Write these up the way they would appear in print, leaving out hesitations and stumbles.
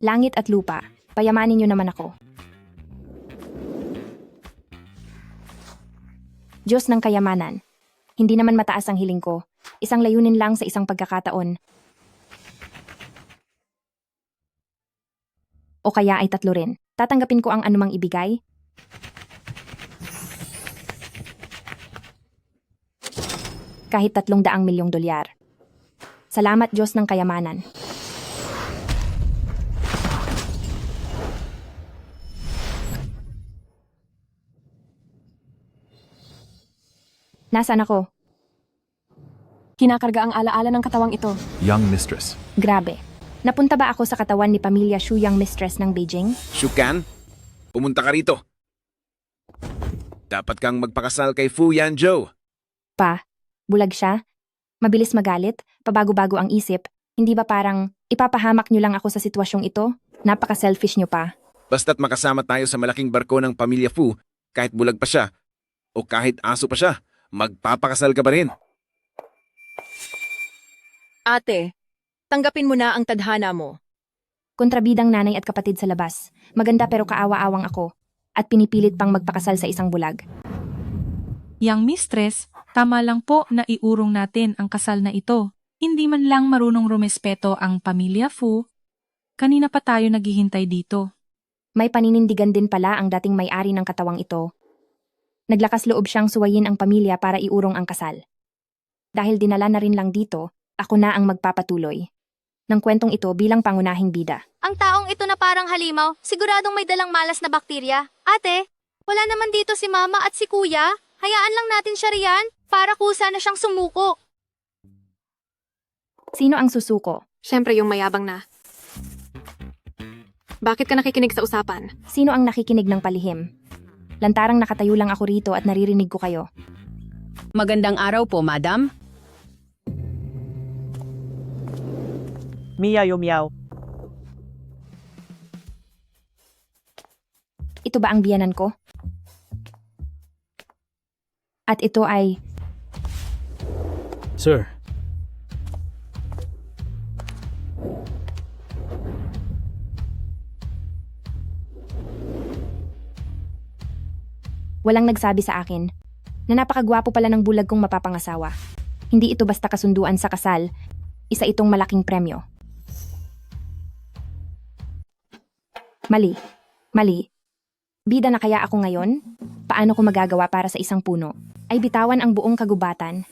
Langit at lupa, payamanin niyo naman ako. Diyos ng kayamanan. Hindi naman mataas ang hiling ko. Isang layunin lang sa isang pagkakataon. O kaya ay tatlo rin. Tatanggapin ko ang anumang ibigay. Kahit 300 milyong dolyar. Salamat Diyos ng kayamanan. Nasaan ako? Kinakarga ang alaala ng katawang ito. Young mistress. Grabe. Napunta ba ako sa katawan ni Pamilya Xu, Yang Mistress ng Beijing? Shukan, pumunta ka rito. Dapat kang magpakasal kay Fu Yanzhou. Pa, bulag siya? Mabilis magalit? Pabago-bago ang isip? Hindi ba parang ipapahamak niyo lang ako sa sitwasyong ito? Napaka-selfish niyo pa. Basta't makasama tayo sa malaking barko ng pamilya Fu, kahit bulag pa siya, o kahit aso pa siya, magpapakasal ka pa rin. Ate, tanggapin mo na ang tadhana mo. Kontrabidang nanay at kapatid sa labas. Maganda pero kaawa-awang ako. At pinipilit pang magpakasal sa isang bulag. Yang mistress, tama lang po na iurong natin ang kasal na ito. Hindi man lang marunong rumespeto ang pamilya Fu. Kanina pa tayo naghihintay dito. May paninindigan din pala ang dating may-ari ng katawang ito. Naglakas loob siyang suwayin ang pamilya para iurong ang kasal. Dahil dinala na rin lang dito, ako na ang magpapatuloy ng kwentong ito bilang pangunahing bida. Ang taong ito na parang halimaw, siguradong may dalang malas na bakterya. Ate, wala naman dito si mama at si kuya. Hayaan lang natin siya riyan para kusa na siyang sumuko. Sino ang susuko? Siyempre yung mayabang na. Bakit ka nakikinig sa usapan? Sino ang nakikinig ng palihim? Lantarang nakatayo lang ako rito at naririnig ko kayo. Magandang araw po, madam. Miyaw miyaw. Ito ba ang biyanan ko? At ito ay... Sir. Walang nagsabi sa akin na napakagwapo pala ng bulag kong mapapangasawa. Hindi ito basta kasunduan sa kasal, isa itong malaking premyo. Mali. Bida na kaya ako ngayon? Paano ko magagawa para sa isang puno? Ay bitawan ang buong kagubatan.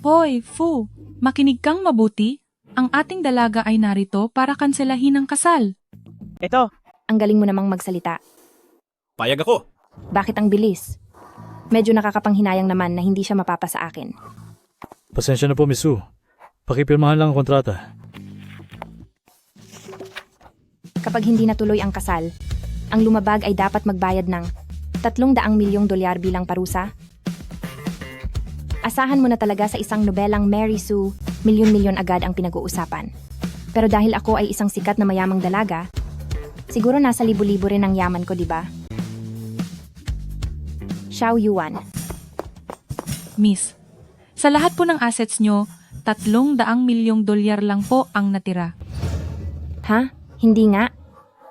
Hoy, Fu, makinig kang mabuti. Ang ating dalaga ay narito para kanselahin ang kasal. Ito, Ang galing mo namang magsalita. Payag ako. Bakit ang bilis? Medyo nakakapanghinayang naman na hindi siya mapapa sa akin. Pasensya na po, Miss Su. Pakipirmahan lang ang kontrata. Kapag hindi natuloy ang kasal, ang lumabag ay dapat magbayad ng 300 milyong dolyar bilang parusa. Asahan mo na talaga sa isang nobelang Mary Sue, milyon-milyon agad ang pinag-uusapan. Pero dahil ako ay isang sikat na mayamang dalaga, siguro nasa libo-libo rin ang yaman ko, di ba? Xiao Yuan. Miss, sa lahat po ng assets nyo, 300 milyong dolyar lang po ang natira. Ha? Hindi nga.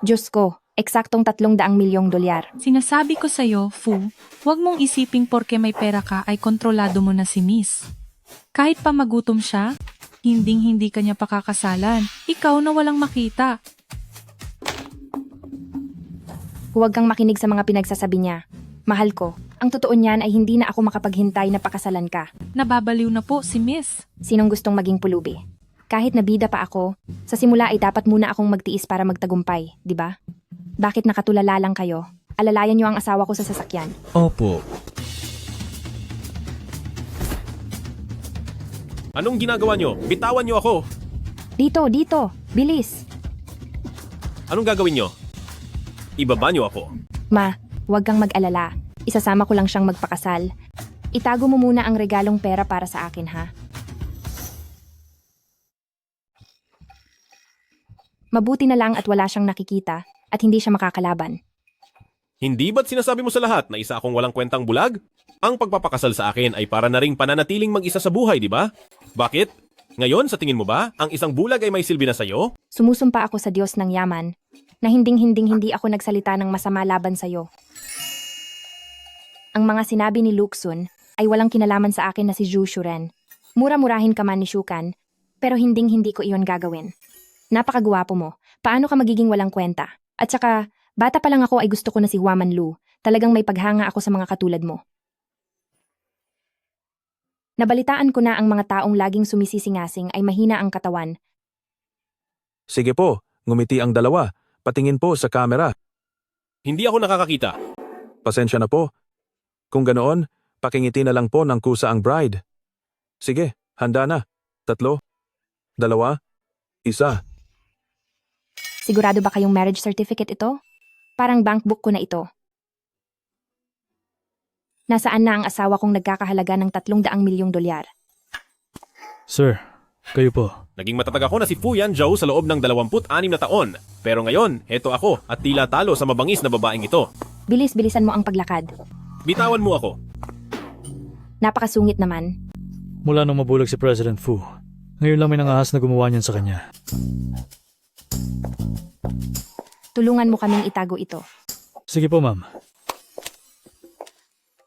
Diyos ko, eksaktong 300 milyong dolyar. Sinasabi ko sa'yo, Fu, huwag mong isiping porke may pera ka ay kontrolado mo na si Miss. Kahit pa magutom siya, hinding-hindi ka niya pakakasalan. Ikaw na walang makita. Huwag kang makinig sa mga pinagsasabi niya. Mahal ko, ang totoo niyan ay hindi na ako makapaghintay na pakasalan ka. Nababaliw na po si Miss. Sinong gustong maging pulubi? Kahit nabida pa ako, sa simula ay dapat muna akong magtiis para magtagumpay, di ba? Bakit nakatulala lang kayo? Alalayan niyo ang asawa ko sa sasakyan. Opo. Anong ginagawa nyo? Bitawan nyo ako! Dito, bilis! Anong gagawin nyo? Ibaba nyo ako. Ma, huwag kang mag-alala. Isasama ko lang siyang magpakasal. Itago mo muna ang regalong pera para sa akin, ha? Mabuti na lang at wala siyang nakikita at hindi siya makakalaban. Hindi ba't sinasabi mo sa lahat na isa akong walang kwentang bulag? Ang pagpapakasal sa akin ay para na ring pananatiling mag-isa sa buhay, di ba? Bakit? Ngayon, sa tingin mo ba, ang isang bulag ay may silbi na sa'yo? Sumusumpa ako sa Diyos ng yaman na hindi ako nagsalita ng masama laban sa'yo. Ang mga sinabi ni Luxun ay walang kinalaman sa akin na si Zhu Shuren. Mura-murahin ka man ni Shukan, pero hindi ko iyon gagawin. Napakagwapo mo. Paano ka magiging walang kwenta? At saka, bata pa lang ako ay gusto ko na si Huaman Lu. Talagang may paghanga ako sa mga katulad mo. Nabalitaan ko na ang mga taong laging sumisisingasing ay mahina ang katawan. Sige po, ngumiti ang dalawa. Patingin po sa camera. Hindi ako nakakakita. Pasensya na po. Kung ganoon, pakingiti na lang po ng kusa ang bride. Sige, handa na. 3, 2, 1. Sigurado ba kayong marriage certificate ito? Parang bank book ko na ito. Nasaan na ang asawa kong nagkakahalaga ng 300 milyong dolyar? Sir, kayo po. Naging matatag ako na si Fu Yanzhou sa loob ng 26 na taon. Pero ngayon, eto ako at tila talo sa mabangis na babaeng ito. Bilis-bilisan mo ang paglakad. Bitawan mo ako. Napakasungit naman. Mula nung mabulag si President Fu, ngayon lang may nangahas na gumawa niyan sa kanya. Tulungan mo kaming itago ito. Sige po, ma'am.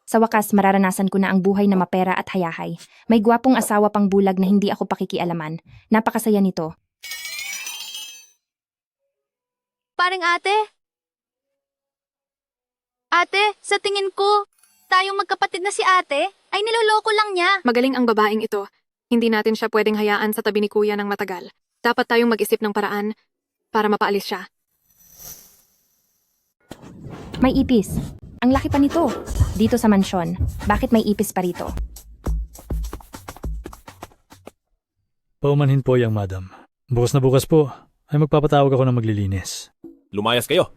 Sa wakas, mararanasan ko na ang buhay na mapera at hayahay. May gwapong asawa pang bulag na hindi ako pakikialaman. Napakasaya nito. Parang ate? Ate, sa tingin ko, tayong magkapatid na si ate, ay niloloko lang niya. Magaling ang babaeng ito. Hindi natin siya pwedeng hayaan sa tabi ni kuya ng matagal. Dapat tayong mag-isip ng paraan para mapaalis siya. May ipis. Ang laki pa nito. Dito sa mansyon, bakit may ipis pa rito? Paumanhin po yang madam. Bukas na bukas po, ay magpapatawag ako ng maglilinis. Lumayas kayo.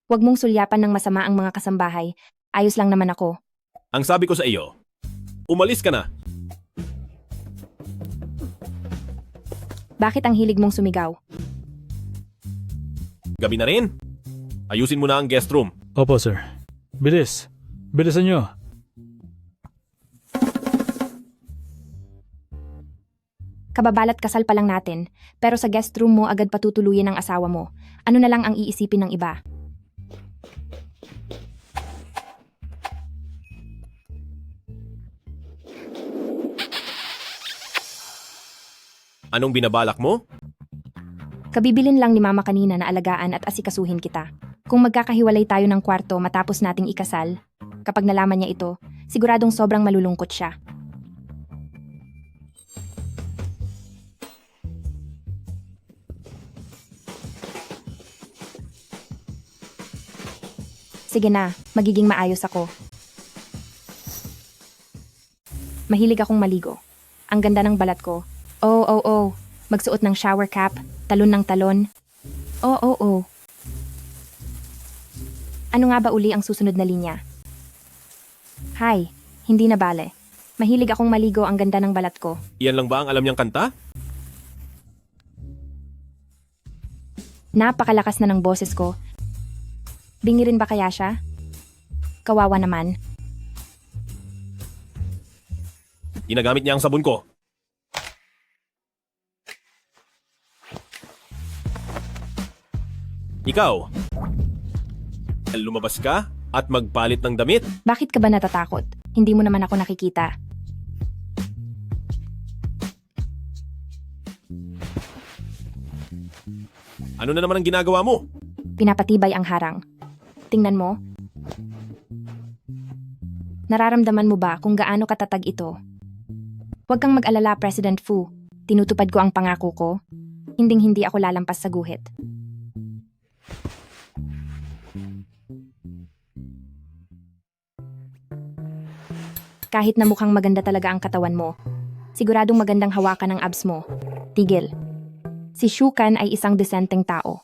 Huwag mong sulyapan ng masama ang mga kasambahay. Ayos lang naman ako. Ang sabi ko sa iyo, umalis ka na. Bakit ang hilig mong sumigaw? Gabi na rin. Ayusin mo na ang guest room. Opo, sir. Bilis. Bilisan nyo. Kababalat kasal pa lang natin, pero sa guest room mo agad patutuluyin ang asawa mo. Ano na lang ang iisipin ng iba? Anong binabalak mo? Kabibilin lang ni mama kanina na alagaan at asikasuhin kita. Kung magkakahiwalay tayo ng kwarto matapos nating ikasal, kapag nalaman niya ito, siguradong sobrang malulungkot siya. Sige na, magiging maayos ako. Mahilig akong maligo. Ang ganda ng balat ko. Oh. Magsuot ng shower cap, talon ng talon. Oh. Ano nga ba uli ang susunod na linya? Hi, hindi na bale. Mahilig akong maligo, ang ganda ng balat ko. Iyan lang ba ang alam niyang kanta? Napakalakas na ng boses ko. Bingi rin ba kaya siya? Kawawa naman. Ginagamit niya ang sabon ko. Ikaw, lumabas ka at magpalit ng damit? Bakit ka ba natatakot? Hindi mo naman ako nakikita. Ano na naman ang ginagawa mo? Pinapatibay ang harang. Tingnan mo. Nararamdaman mo ba kung gaano katatag ito? Huwag kang mag-alala, President Fu. Tinutupad ko ang pangako ko. Hinding-hindi ako lalampas sa guhit. Kahit na mukhang maganda talaga ang katawan mo, siguradong magandang hawakan ang abs mo. Tigil. Si Shukan ay isang desenteng tao.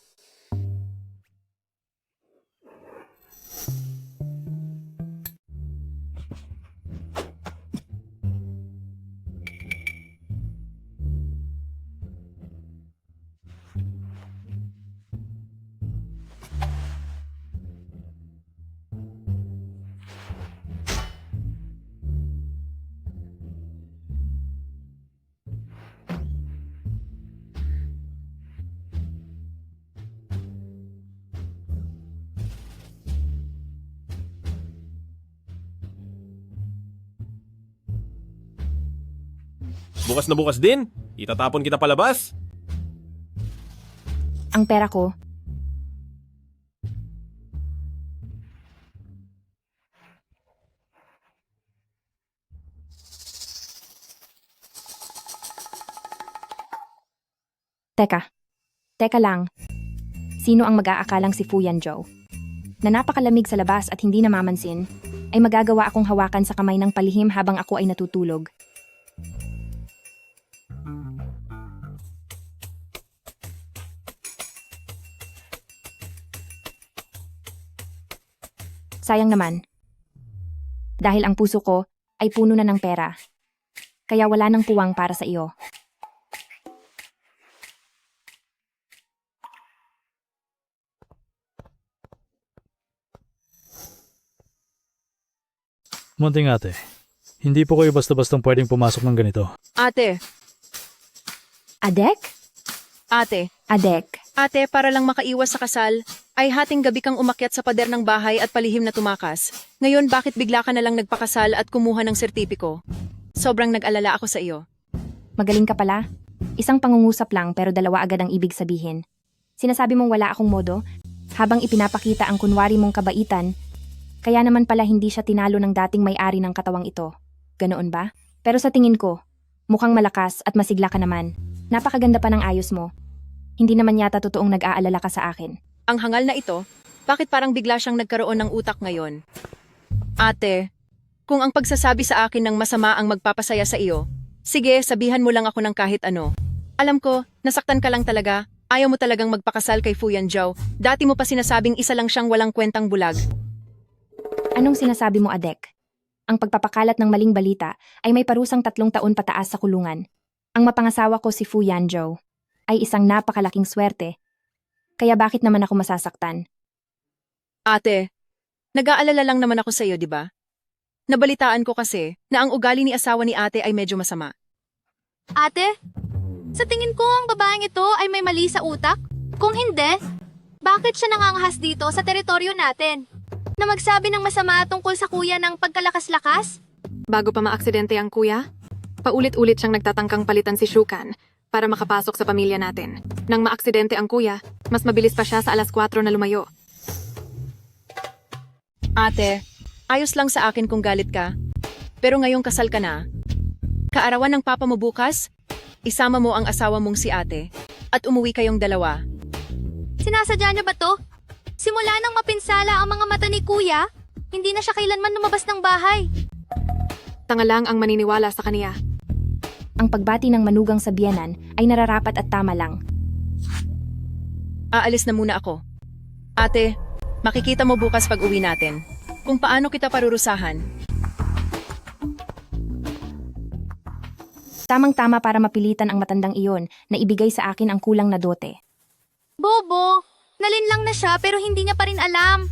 Bukas na bukas din? Itatapon kita palabas? Ang pera ko, Teka lang. Sino ang mag-aakalang si Fu Yanzhou? Na napakalamig sa labas at hindi namamansin, ay magagawa akong hawakan sa kamay ng palihim habang ako ay natutulog. Sayang naman. Dahil ang puso ko ay puno na ng pera. Kaya wala nang puwang para sa iyo. Munting ate, hindi po kayo basta-bastang pwedeng pumasok ng ganito. Ate, Adek? ate, Adek. ate, para lang makaiwas sa kasal, ay hating gabi kang umakyat sa pader ng bahay at palihim na tumakas. Ngayon, bakit bigla ka na lang nagpakasal at kumuha ng sertipiko? Sobrang nag-alala ako sa iyo. Magaling ka pala. Isang pangungusap lang pero dalawa agad ang ibig sabihin. Sinasabi mong wala akong modo, habang ipinapakita ang kunwari mong kabaitan, kaya naman pala hindi siya tinalo ng dating may-ari ng katawang ito. Ganoon ba? Pero sa tingin ko, mukhang malakas at masigla ka naman. Napakaganda pa ng ayos mo. Hindi naman yata totoong nag-aalala ka sa akin. Ang hangal na ito, bakit parang bigla siyang nagkaroon ng utak ngayon? Ate, kung ang pagsasabi sa akin ng masama ang magpapasaya sa iyo, sige, sabihan mo lang ako ng kahit ano. Alam ko, nasaktan ka lang talaga. Ayaw mo talagang magpakasal kay Fu Yanzhou. Dati mo pa sinasabing isa lang siyang walang kwentang bulag. Anong sinasabi mo, Adek? Ang pagpapakalat ng maling balita ay may parusang 3 taon pataas sa kulungan. Ang mapangasawa ko si Fu Yanzhou ay isang napakalaking swerte. Kaya bakit naman ako masasaktan? Ate, nag-aalala lang naman ako sa iyo, di ba? Nabalitaan ko kasi na ang ugali ni asawa ni ate ay medyo masama. Ate, sa tingin ko ang babaeng ito ay may mali sa utak. Kung hindi, bakit siya nangangahas dito sa teritoryo natin? Na magsabi ng masama tungkol sa kuya ng pagkalakas-lakas? Bago pa maaksidente ang kuya, paulit-ulit siyang nagtatangkang palitan si Shukan para makapasok sa pamilya natin. Nang maaksidente ang kuya, mas mabilis pa siya sa 4:00 na lumayo. Ate, ayos lang sa akin kung galit ka. Pero ngayong kasal ka na. Kaarawan ng papa mo bukas, isama mo ang asawa mong si ate at umuwi kayong dalawa. Sinasadya niya ba to? Simula nang mapinsala ang mga mata ni kuya, hindi na siya kailanman lumabas ng bahay. Tanga lang ang maniniwala sa kaniya. Ang pagbati ng manugang sa biyenan ay nararapat at tama lang. Aalis na muna ako. Ate, makikita mo bukas pag uwi natin kung paano kita parurusahan. Tamang-tama para mapilitan ang matandang iyon na ibigay sa akin ang kulang na dote. Bobo, nalinlang na siya pero hindi niya pa rin alam.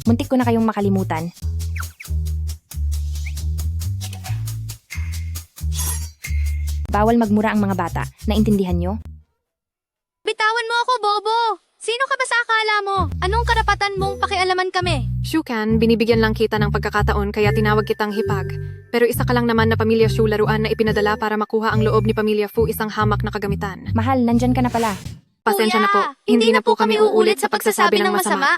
Muntik ko na kayong makalimutan. Bawal magmura ang mga bata. Naintindihan nyo? Bitawan mo ako, Bobo! Sino ka ba sa akala mo? Anong karapatan mong pakialaman kami? Shukan, binibigyan lang kita ng pagkakataon kaya tinawag kitang hipag. Pero isa ka lang naman na pamilya Shu laruan na ipinadala para makuha ang loob ni pamilya Fu isang hamak na kagamitan. Mahal, nandyan ka na pala. Pasensya na po, hindi na po kami uulit sa pagsasabi ng masama.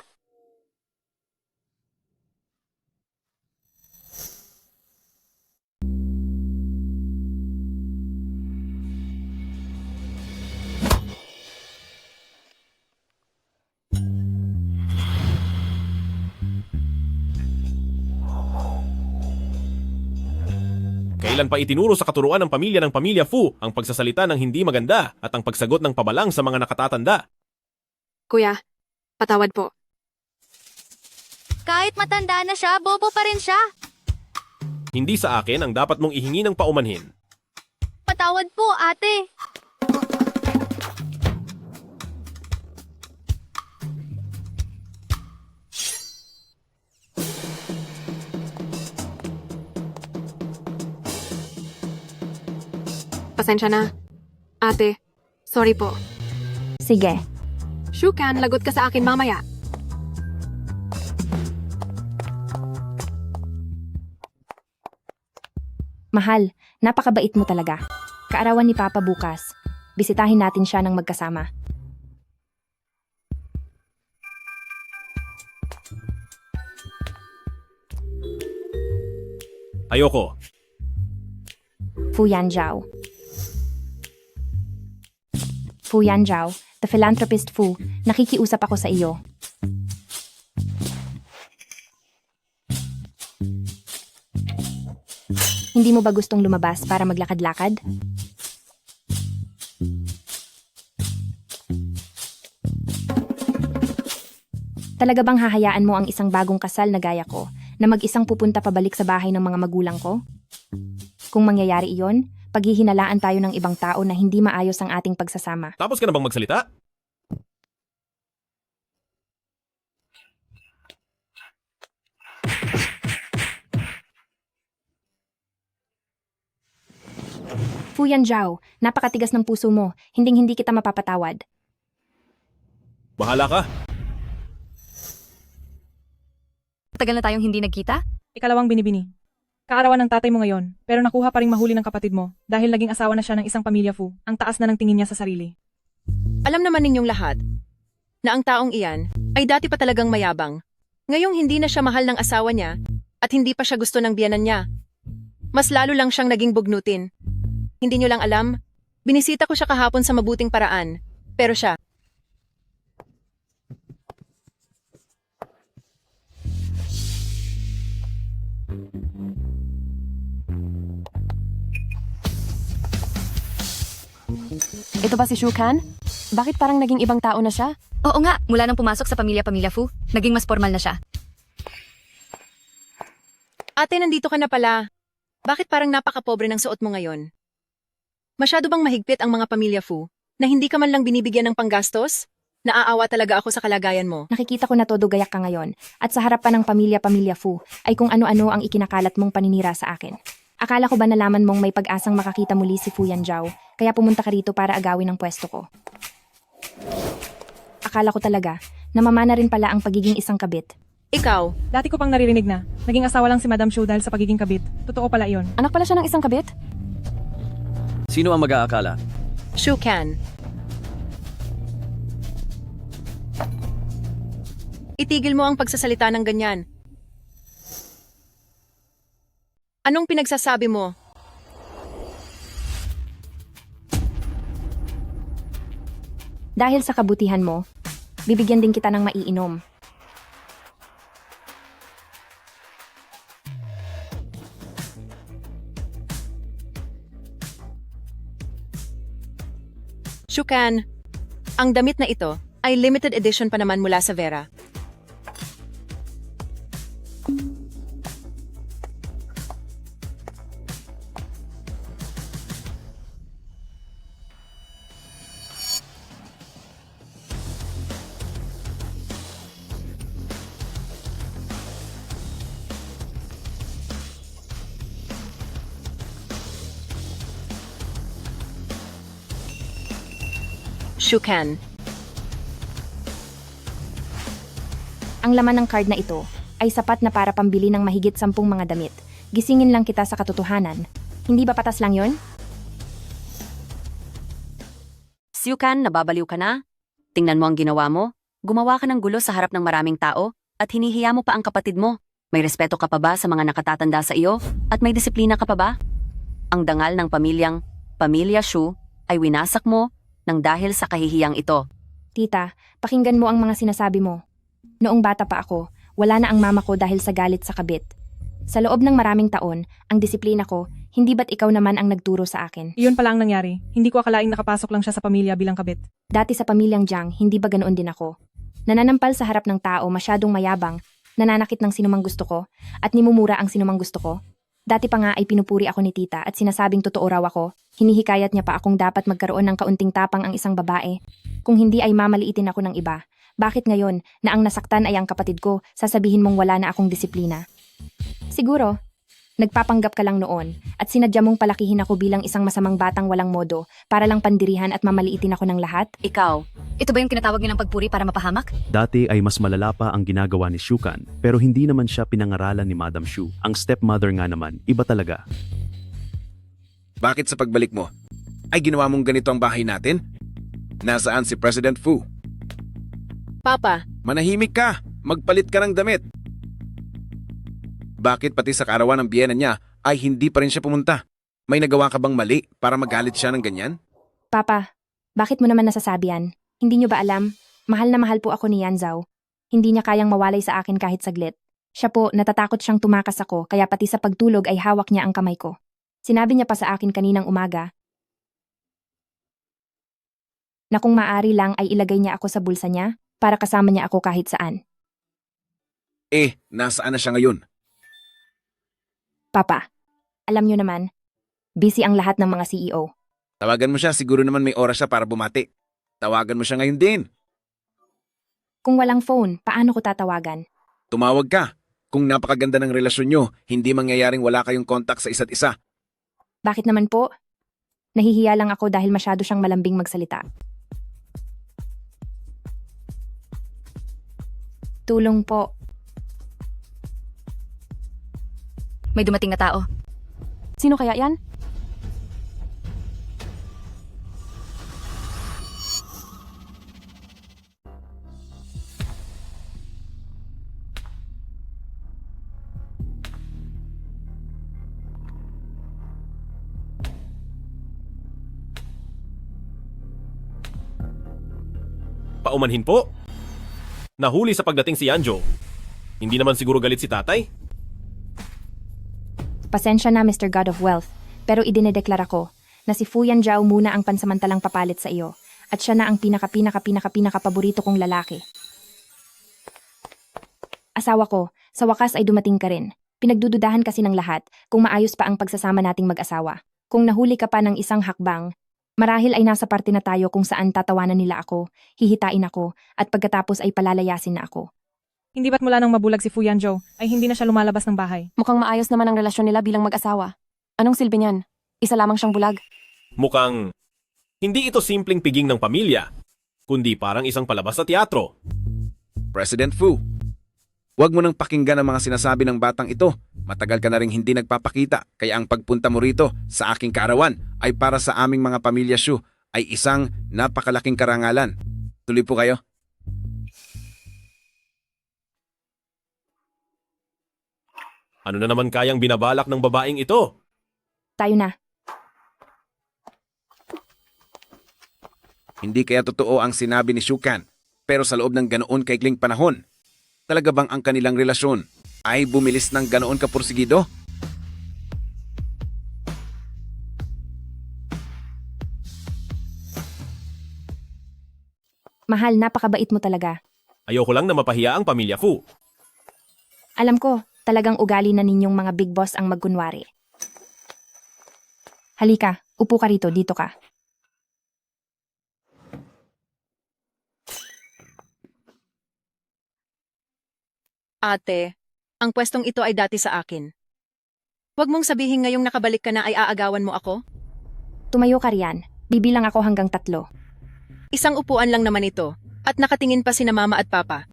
Kailan pa itinuro sa katuruan ng pamilya Fu ang pagsasalita ng hindi maganda at ang pagsagot ng pabalang sa mga nakatatanda? Kuya, patawad po. Kahit matanda na siya, bobo pa rin siya. Hindi sa akin ang dapat mong ihingi ng paumanhin. Patawad po, ate. Pasensya na. Ate, sorry po. Sige. Shukan, lagot ka sa akin mamaya. Mahal, Napakabait mo talaga. Kaarawan ni Papa bukas. Bisitahin natin siya ng magkasama. Ayoko. Fu Yanjiao. Fu Yanjiao, the philanthropist Fu, nakikiusap ako sa iyo. Hindi mo ba gustong lumabas para maglakad-lakad? Talaga bang hahayaan mo ang isang bagong kasal na gaya ko na mag-isang pupunta pabalik sa bahay ng mga magulang ko? Kung mangyayari iyon, paghihinalaan tayo ng ibang tao na hindi maayos ang ating pagsasama. Tapos ka na bang magsalita? Fu Yanjiao, napakatigas ng puso mo, hinding-hindi kita mapapatawad. Bahala ka. Tagal na tayong hindi nagkita? Ikalawang binibini. Kaarawan ng tatay mo ngayon, pero nakuha pa ring mahuli ng kapatid mo dahil naging asawa na siya ng isang pamilya Fu. Ang taas na ng tingin niya sa sarili. Alam naman ninyong lahat na ang taong iyan ay dati pa talagang mayabang. Ngayong hindi na siya mahal ng asawa niya at hindi pa siya gusto ng biyanan niya. Mas lalo lang siyang naging bugnutin. Hindi niyo lang alam, binisita ko siya kahapon sa mabuting paraan. Pero siya, Ito ba si Shukan? Bakit parang naging ibang tao na siya? Oo nga, mula nang pumasok sa pamilya Fu, naging mas formal na siya. ate nandito ka na pala. Bakit parang napakapobre ng suot mo ngayon? Masyado bang mahigpit ang mga pamilya Fu na hindi ka man lang binibigyan ng panggastos? Naaawa talaga ako sa kalagayan mo. Nakikita ko na todo gayak ka ngayon at sa harapan ng pamilya Fu ay kung ano-ano ang ikinakalat mong paninira sa akin. Akala ko ba nalaman mong may pag-asang makakita muli si Fu Yanjiao kaya pumunta ka rito para agawin ang pwesto ko? Akala ko talaga na mamana rin pala ang pagiging isang kabit. Ikaw, Dati ko pang naririnig na, naging asawa lang si Madam Shu dahil sa pagiging kabit. Totoo pala iyon. Anak pala siya ng isang kabit? Sino ang mag-aakala? Shukan. Itigil mo ang pagsasalita ng ganyan. Anong pinagsasabi mo? Dahil sa kabutihan mo, bibigyan din kita ng maiinom. Shukan, ang damit na ito ay limited edition pa naman mula sa Vera. Shukan. Ang laman ng card na ito ay sapat na para pambili ng mahigit 10 mga damit. Gisingin lang kita sa katotohanan. Hindi ba patas lang yon? Siyukan, nababaliw ka na? Tingnan mo ang ginawa mo. Gumawa ka ng gulo sa harap ng maraming tao at hinihiya mo pa ang kapatid mo. May respeto ka pa ba sa mga nakatatanda sa iyo? At may disiplina ka pa ba? Ang dangal ng Pamilya Shu ay winasak mo nang dahil sa kahihiyang ito. Tita, pakinggan mo ang mga sinasabi mo. Noong bata pa ako, wala na ang mama ko dahil sa galit sa kabit. Sa loob ng maraming taon, ang disiplina ko, hindi ba't ikaw naman ang nagturo sa akin? Iyon pala ang nangyari. Hindi ko akalaing nakapasok lang siya sa pamilya bilang kabit. Dati sa pamilyang Jiang, hindi ba ganoon din ako? Nananampal sa harap ng tao, masyadong mayabang, nananakit ng sinumang gusto ko, at nimumura ang sinumang gusto ko. Dati pa nga ay pinupuri ako ni tita at sinasabing totoo raw ako. Hinihikayat niya pa akong dapat magkaroon ng kaunting tapang ang isang babae. Kung hindi ay mamaliitin ako ng iba. Bakit ngayon, na ang nasaktan ay ang kapatid ko, sasabihin mong wala na akong disiplina? Siguro, nagpapanggap ka lang noon at sinadya mong palakihin ako bilang isang masamang batang walang modo para lang pandirihan at mamaliitin ako ng lahat? Ikaw, ito ba yung tinatawag nilang pagpuri para mapahamak? Dati ay mas malala pa ang ginagawa ni Shukan, pero hindi naman siya pinangaralan ni Madam Shu. Ang stepmother nga naman, iba talaga. Bakit sa pagbalik mo, ay ginawa mong ganito ang bahay natin? Nasaan si President Fu? Papa, Manahimik ka! Magpalit ka ng damit! Bakit pati sa kaarawan ng biyena niya ay hindi pa rin siya pumunta? May nagawa ka bang mali para magalit siya ng ganyan? Papa, bakit mo naman nasasabi yan? Hindi niyo ba alam? Mahal na mahal po ako ni Yan Zhao. Hindi niya kayang mawalay sa akin kahit saglit. Siya po, natatakot siyang tumakas ako kaya pati sa pagtulog ay hawak niya ang kamay ko. Sinabi niya pa sa akin kaninang umaga na kung maaari lang ay ilagay niya ako sa bulsa niya para kasama niya ako kahit saan. Nasaan na siya ngayon? Papa, alam niyo naman, busy ang lahat ng mga CEO. Tawagan mo siya, siguro naman may oras siya para bumati. Tawagan mo siya ngayon din. Kung walang phone, paano ko tatawagan? Tumawag ka. Kung napakaganda ng relasyon nyo, hindi mangyayaring wala kayong kontak sa isa't isa. Bakit naman po? Nahihiya lang ako dahil masyado siyang malambing magsalita. Tulong po. May dumating na tao. Sino kaya yan? Paumanhin po. Nahuli sa pagdating si Yanjo. Hindi naman siguro galit si tatay? Pasensya na Mr. God of Wealth, pero idinedeklara ko na si Fu Yanjiao muna ang pansamantalang papalit sa iyo at siya na ang pinaka-paborito kong lalaki. Asawa ko, sa wakas ay dumating ka rin. Pinagdududahan kasi ng lahat kung maayos pa ang pagsasama nating mag-asawa. Kung nahuli ka pa ng isang hakbang, marahil ay nasa parte na tayo kung saan tatawanan nila ako, hihitain ako, at pagkatapos ay palalayasin na ako. Hindi ba't mula nang mabulag si Fu Yanzhou ay hindi na siya lumalabas ng bahay? Mukhang maayos naman ang relasyon nila bilang mag-asawa. Anong silbi niyan? Isa lamang siyang bulag. Mukhang hindi ito simpleng piging ng pamilya, kundi parang isang palabas sa teatro. President Fu, huwag mo nang pakinggan ang mga sinasabi ng batang ito. Matagal ka na ring hindi nagpapakita, kaya ang pagpunta mo rito sa aking kaarawan ay para sa aming mga pamilya Shu ay isang napakalaking karangalan. Tuloy po kayo. Ano na naman kayang binabalak ng babaeng ito? Tayo na. Hindi kaya totoo ang sinabi ni Shukan, pero sa loob ng ganoon kaikling panahon, talaga bang ang kanilang relasyon ay bumilis ng ganoon kapursigido? Mahal, napakabait mo talaga. Ayoko lang na mapahiya ang pamilya Fu. Alam ko, talagang ugali na ninyong mga big boss ang magkunwari. Halika, upo ka rito, dito ka. ate, ang pwestong ito ay dati sa akin. Huwag mong sabihin ngayong nakabalik ka na ay aagawan mo ako. Tumayo ka riyan. Bibilang ako hanggang 3. Isang upuan lang naman ito, at nakatingin pa sina mama at papa.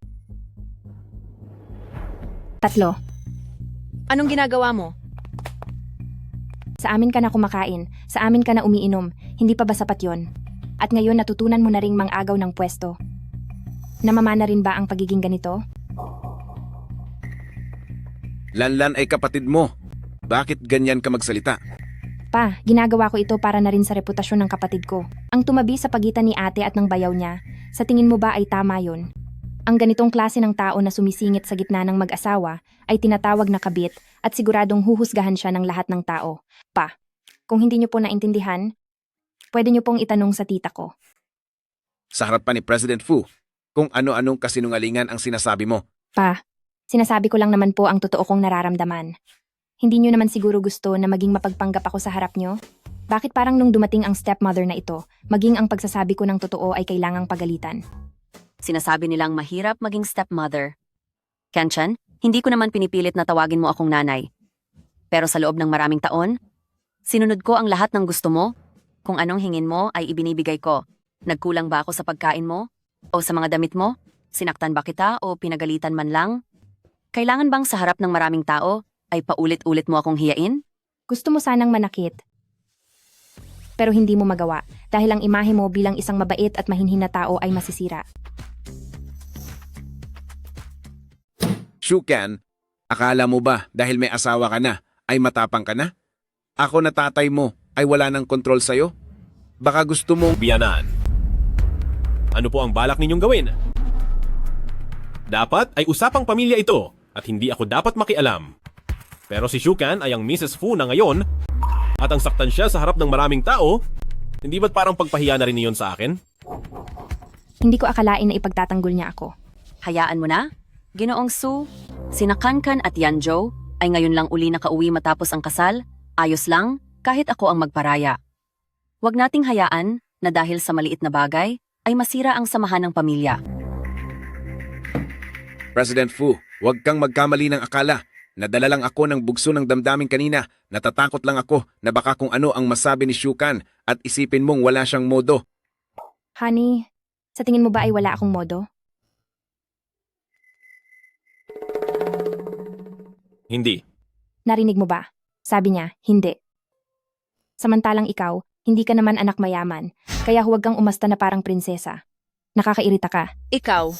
3. Anong ginagawa mo? Sa amin ka na kumakain, sa amin ka na umiinom, hindi pa ba sapat yon? At ngayon natutunan mo na ring mang-agaw ng pwesto. Namamana rin ba ang pagiging ganito? Lanlan ay kapatid mo. Bakit ganyan ka magsalita? Pa, ginagawa ko ito para na rin sa reputasyon ng kapatid ko. Ang tumabi sa pagitan ni ate at ng bayaw niya, sa tingin mo ba ay tama yon? Ang ganitong klase ng tao na sumisingit sa gitna ng mag-asawa ay tinatawag na kabit at siguradong huhusgahan siya ng lahat ng tao. Pa, kung hindi niyo po naintindihan, pwede niyo pong itanong sa tita ko. Sa harapan ni President Fu, kung ano-anong kasinungalingan ang sinasabi mo. Pa, sinasabi ko lang naman po ang totoo kong nararamdaman. Hindi niyo naman siguro gusto na maging mapagpanggap ako sa harap niyo? Bakit parang nung dumating ang stepmother na ito, maging ang pagsasabi ko ng totoo ay kailangang pagalitan? Sinasabi nilang mahirap maging stepmother. Kenchan, hindi ko naman pinipilit na tawagin mo akong nanay. Pero sa loob ng maraming taon, sinunod ko ang lahat ng gusto mo. Kung anong hingin mo ay ibinibigay ko. Nagkulang ba ako sa pagkain mo? O sa mga damit mo? Sinaktan ba kita o pinagalitan man lang? Kailangan bang sa harap ng maraming tao ay paulit-ulit mo akong hiyain? Gusto mo sanang manakit. pero hindi mo magawa dahil ang imahe mo bilang isang mabait at mahinhin na tao ay masisira. Shukan, akala mo ba dahil may asawa ka na, ay matapang ka na? Ako na tatay mo ay wala ng kontrol sa'yo? Baka gusto mong... Biyanan. Ano po ang balak ninyong gawin? Dapat ay usapang pamilya ito at hindi ako dapat makialam. Pero si Shukan ay ang Mrs. Fu na ngayon at ang saktan siya sa harap ng maraming tao, hindi ba't parang pagpahiya na rin niyon sa akin? Hindi ko akalain na ipagtatanggol niya ako. Hayaan mo na. Ginoong Su, sina Kankan at Yanjo ay ngayon lang uli nakauwi matapos ang kasal. Ayos lang, kahit ako ang magparaya. Huwag nating hayaan na dahil sa maliit na bagay, ay masira ang samahan ng pamilya. President Fu, huwag kang magkamali ng akala. Nadala lang ako ng bugso ng damdamin kanina. Natatakot lang ako na baka kung ano ang masabi ni Shukan at isipin mong wala siyang modo. Honey, sa tingin mo ba ay wala akong modo? Hindi. Narinig mo ba? Sabi niya, hindi. Samantalang ikaw, hindi ka naman anak mayaman, kaya huwag kang umasta na parang prinsesa. Nakakairita ka. Ikaw.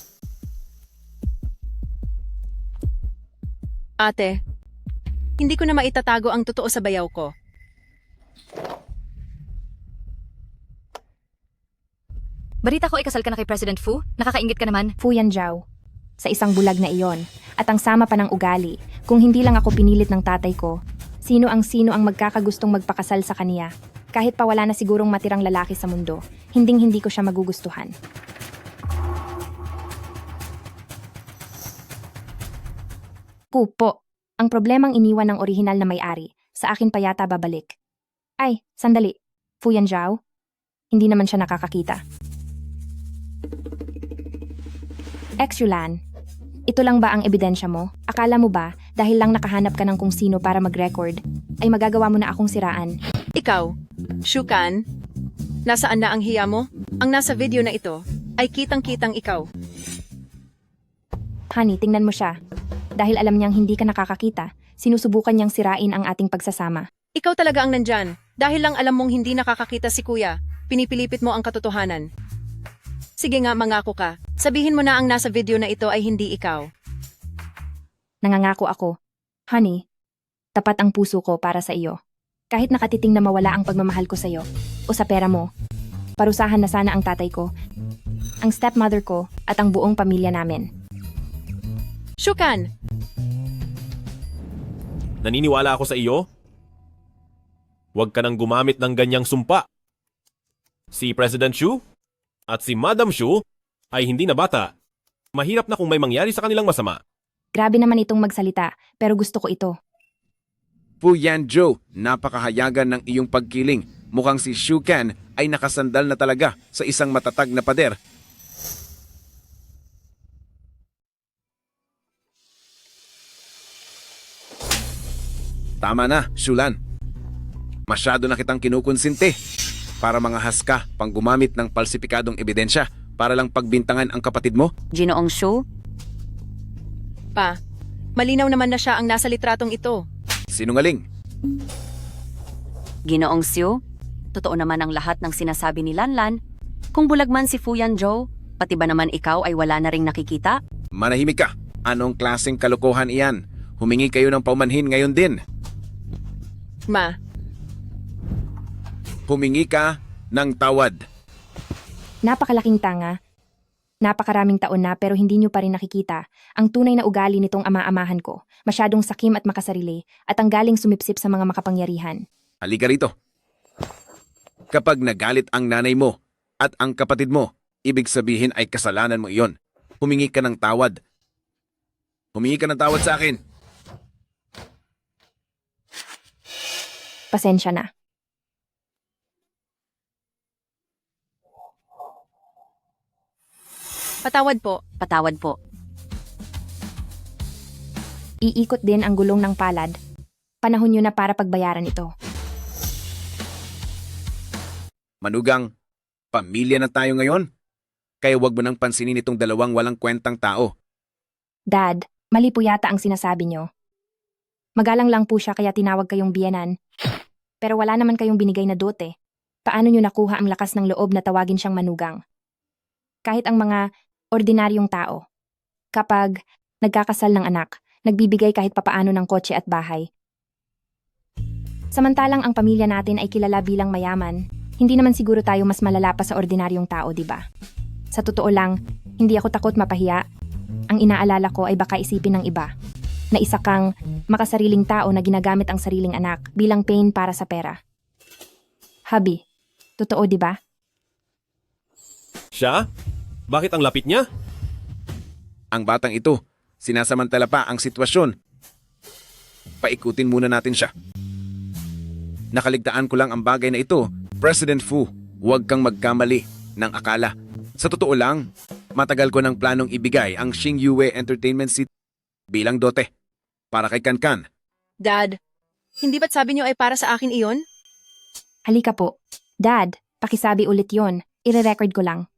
Ate, hindi ko na maitatago ang totoo sa bayaw ko. Balita ko ikasal ka na kay President Fu? Nakakaingit ka naman. Fu Yanjiao. Sa isang bulag na iyon, at ang sama pa ng ugali, kung hindi lang ako pinilit ng tatay ko, sino ang magkakagustong magpakasal sa kaniya? Kahit pa wala na sigurong matirang lalaki sa mundo, hinding-hindi ko siya magugustuhan. Kupo, ang problemang iniwan ng orihinal na may-ari, sa akin pa yata babalik. Ay, sandali, Fu Yanjiao? Hindi naman siya nakakakita. Yulan, ito lang ba ang ebidensya mo? Akala mo ba, dahil lang nakahanap ka ng kung sino para mag-record, ay magagawa mo na akong siraan? Ikaw, Shukan, nasaan na ang hiya mo? Ang nasa video na ito ay kitang-kitang ikaw. Honey, tingnan mo siya. Dahil alam niyang hindi ka nakakakita, sinusubukan niyang sirain ang ating pagsasama. Ikaw talaga ang nandyan. Dahil lang alam mong hindi nakakakita si kuya, pinipilipit mo ang katotohanan. Sige nga, mangako ka. Sabihin mo na ang nasa video na ito ay hindi ikaw. Nangangako ako. Honey, tapat ang puso ko para sa iyo. Kahit nakatiting na mawala ang pagmamahal ko sa iyo o sa pera mo, parusahan na sana ang tatay ko, ang stepmother ko at ang buong pamilya namin. Shukan! Naniniwala ako sa iyo? Huwag ka nang gumamit ng ganyang sumpa. Si President Shu at si Madam Shu ay hindi na bata. Mahirap na kung may mangyari sa kanilang masama. Grabe naman itong magsalita, pero gusto ko ito. Fu Yanjiao, napakahayagan ng iyong pagkiling. Mukhang si Shukan ay nakasandal na talaga sa isang matatag na pader. Tama na, Shulan. Masyado na kitang kinukonsinti para mangahas ka pang gumamit ng palsipikadong ebidensya para lang pagbintangan ang kapatid mo. Ginoong Shu, Pa, malinaw naman na siya ang nasa litratong ito. Sinungaling. Ginoong Siu, totoo naman ang lahat ng sinasabi ni Lanlan. Kung bulag man si Fu Yanjiao, pati ba naman ikaw ay wala na ring nakikita? Manahimik ka. Anong klaseng kalokohan iyan? Humingi kayo ng paumanhin ngayon din. Ma, Humingi ka ng tawad. Napakalaking tanga. Napakaraming taon na pero hindi niyo pa rin nakikita ang tunay na ugali nitong ama-amahan ko. Masyadong sakim at makasarili at ang galing sumipsip sa mga makapangyarihan. Halika rito. Kapag nagalit ang nanay mo at ang kapatid mo, ibig sabihin ay kasalanan mo iyon. Humingi ka ng tawad. Humingi ka ng tawad sa akin. Pasensya na. patawad po. Patawad po. Iikot din ang gulong ng palad. Panahon niyo na para pagbayaran ito. Manugang, pamilya na tayo ngayon. Kaya wag mo nang pansinin itong dalawang walang kwentang tao. Dad, mali po yata ang sinasabi niyo. Magalang lang po siya kaya tinawag kayong biyenan. Pero wala naman kayong binigay na dote. Paano niyo nakuha ang lakas ng loob na tawagin siyang manugang? Kahit ang mga ordinaryong tao. Kapag nagkakasal ng anak, nagbibigay kahit papaano ng kotse at bahay. Samantalang ang pamilya natin ay kilala bilang mayaman, hindi naman siguro tayo mas malala pa sa ordinaryong tao, di ba? Sa totoo lang, hindi ako takot mapahiya. Ang inaalala ko ay baka isipin ng iba na isa kang makasariling tao na ginagamit ang sariling anak bilang pain para sa pera. Hubby, totoo di ba? Siya? Bakit ang lapit niya? Ang batang ito, sinasamantala pa ang sitwasyon. Paikutin muna natin siya. Nakaligtaan ko lang ang bagay na ito, President Fu. Huwag kang magkamali ng akala. Sa totoo lang, matagal ko ng planong ibigay ang Xingyue Entertainment City bilang dote para kay Kankan. Dad, hindi ba't sabi niyo ay para sa akin iyon? Halika po. Dad, pakisabi ulit yon. Ire-record ko lang.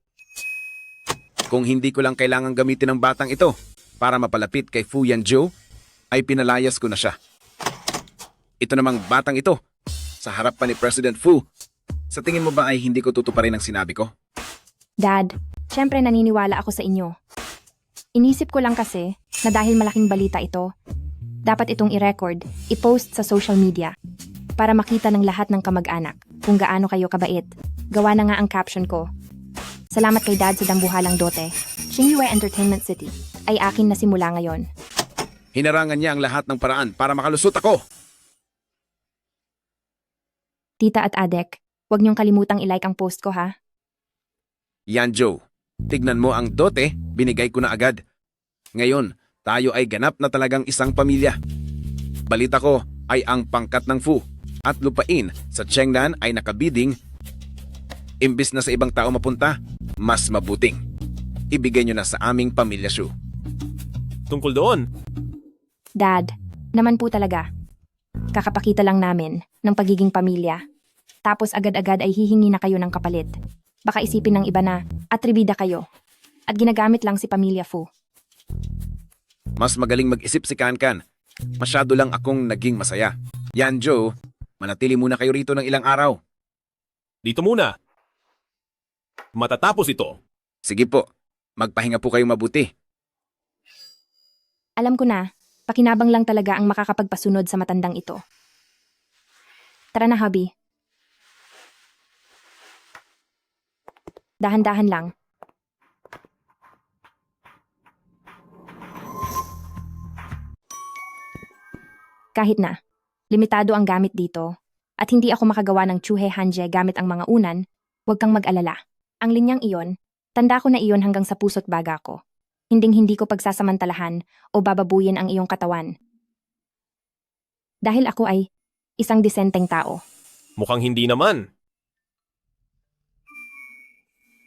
Kung hindi ko lang kailangang gamitin ang batang ito para mapalapit kay Fu Yanzhou, ay pinalayas ko na siya. Ito namang batang ito, sa harap pa ni President Fu, sa tingin mo ba ay hindi ko tutuparin ang sinabi ko? Dad, syempre naniniwala ako sa inyo. Inisip ko lang kasi na dahil malaking balita ito, dapat itong i-record, i-post sa social media para makita ng lahat ng kamag-anak kung gaano kayo kabait. Gawa na nga ang caption ko. Salamat kay Dad sa dambuhalang dote. Xingyue Entertainment City ay akin na simula ngayon. Hinarangan niya ang lahat ng paraan para makalusot ako. Tita at Adek, huwag niyong kalimutang i-like ang post ko ha. Yanzhou, tignan mo ang dote, binigay ko na agad. Ngayon, tayo ay ganap na talagang isang pamilya. Balita ko ay ang pangkat ng Fu at lupain sa Chengnan ay nakabiding. Imbis na sa ibang tao mapunta, mas mabuting ibigay nyo na sa aming pamilya Shu. Tungkol doon, Dad, naman po talaga. Kakapakita lang namin ng pagiging pamilya. Tapos agad-agad ay hihingi na kayo ng kapalit. Baka isipin ng iba na atribida kayo. At ginagamit lang si Pamilya Fu. Mas magaling mag-isip si Kankan. Masyado lang akong naging masaya. Yanzhou, manatili muna kayo rito ng ilang araw. dito muna. Matatapos ito. Sige po, magpahinga po kayong mabuti. Alam ko na, pakinabang lang talaga ang makakapagpasunod sa matandang ito. Tara na, hubby. Dahan-dahan lang. Kahit na, limitado ang gamit dito, at hindi ako makagawa ng Chuhe Hanje gamit ang mga unan, huwag kang mag-alala. Ang linyang iyon, tanda ko na iyon hanggang sa puso't baga ko. Hinding-hindi ko pagsasamantalahan o bababuyin ang iyong katawan. Dahil ako ay isang disenteng tao. Mukhang hindi naman.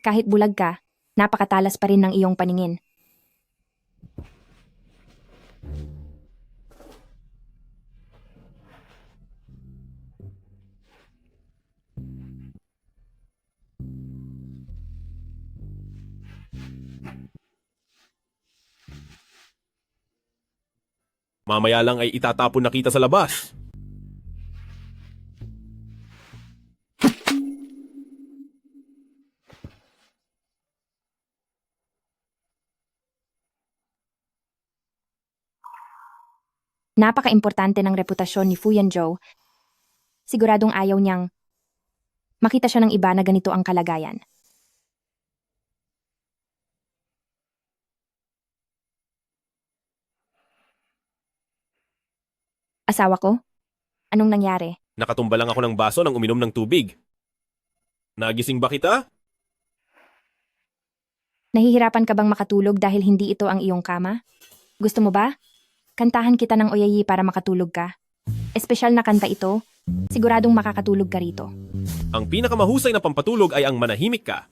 Kahit bulag ka, napakatalas pa rin ng iyong paningin. Mamaya lang ay itatapon na kita sa labas. Napaka-importante ng reputasyon ni Fu Yanzhou. Siguradong ayaw niyang makita siya ng iba na ganito ang kalagayan. Asawa ko? Anong nangyari? Nakatumba lang ako ng baso nang uminom ng tubig. Nagising ba kita? Nahihirapan ka bang makatulog dahil hindi ito ang iyong kama? Gusto mo ba? Kantahan kita ng oyayi para makatulog ka. Espesyal na kanta ito. Siguradong makakatulog ka rito. Ang pinakamahusay na pampatulog ay ang manahimik ka.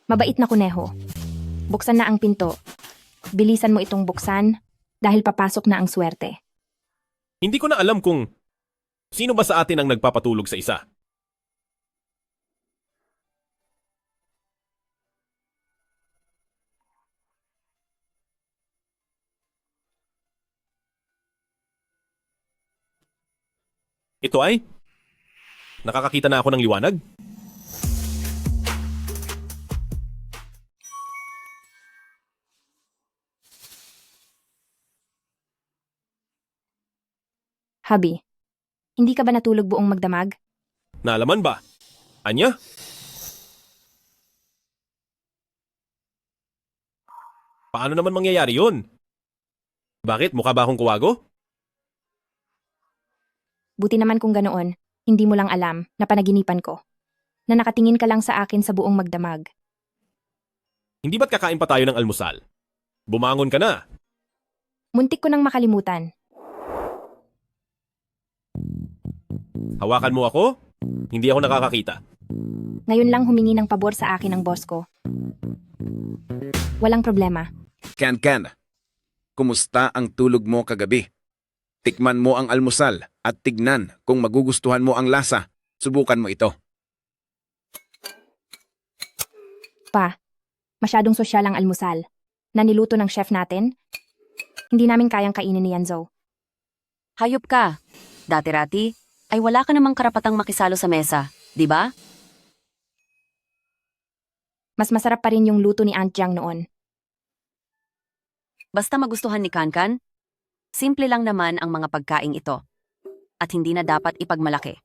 Mabait na kuneho. Buksan na ang pinto. Bilisan mo itong buksan dahil papasok na ang swerte. Hindi ko na alam kung sino ba sa atin ang nagpapatulog sa isa. Ito ay? Nakakakita na ako ng liwanag? Habi, hindi ka ba natulog buong magdamag? Naalaman ba? Anya? Paano naman mangyayari yun? Bakit? Mukha ba akong kuwago? Buti naman kung ganoon, hindi mo lang alam na panaginipan ko. Na nakatingin ka lang sa akin sa buong magdamag. Hindi ba't kakain pa tayo ng almusal? Bumangon ka na. Muntik ko nang makalimutan. Hawakan mo ako? Hindi ako nakakakita. Ngayon lang humingi ng pabor sa akin ng boss ko. Walang problema. Ken, kumusta ang tulog mo kagabi? Tikman mo ang almusal at tignan kung magugustuhan mo ang lasa. Subukan mo ito. Pa, masyadong sosyal ang almusal. Na niluto ng chef natin. Hindi namin kayang kainin ni Yanzo. Hayop ka. Dati-rati, ay wala ka namang karapatang makisalo sa mesa, di ba? Mas masarap pa rin yung luto ni Aunt Jiang noon. Basta magustuhan ni Kankan, simple lang naman ang mga pagkaing ito. At hindi na dapat ipagmalaki.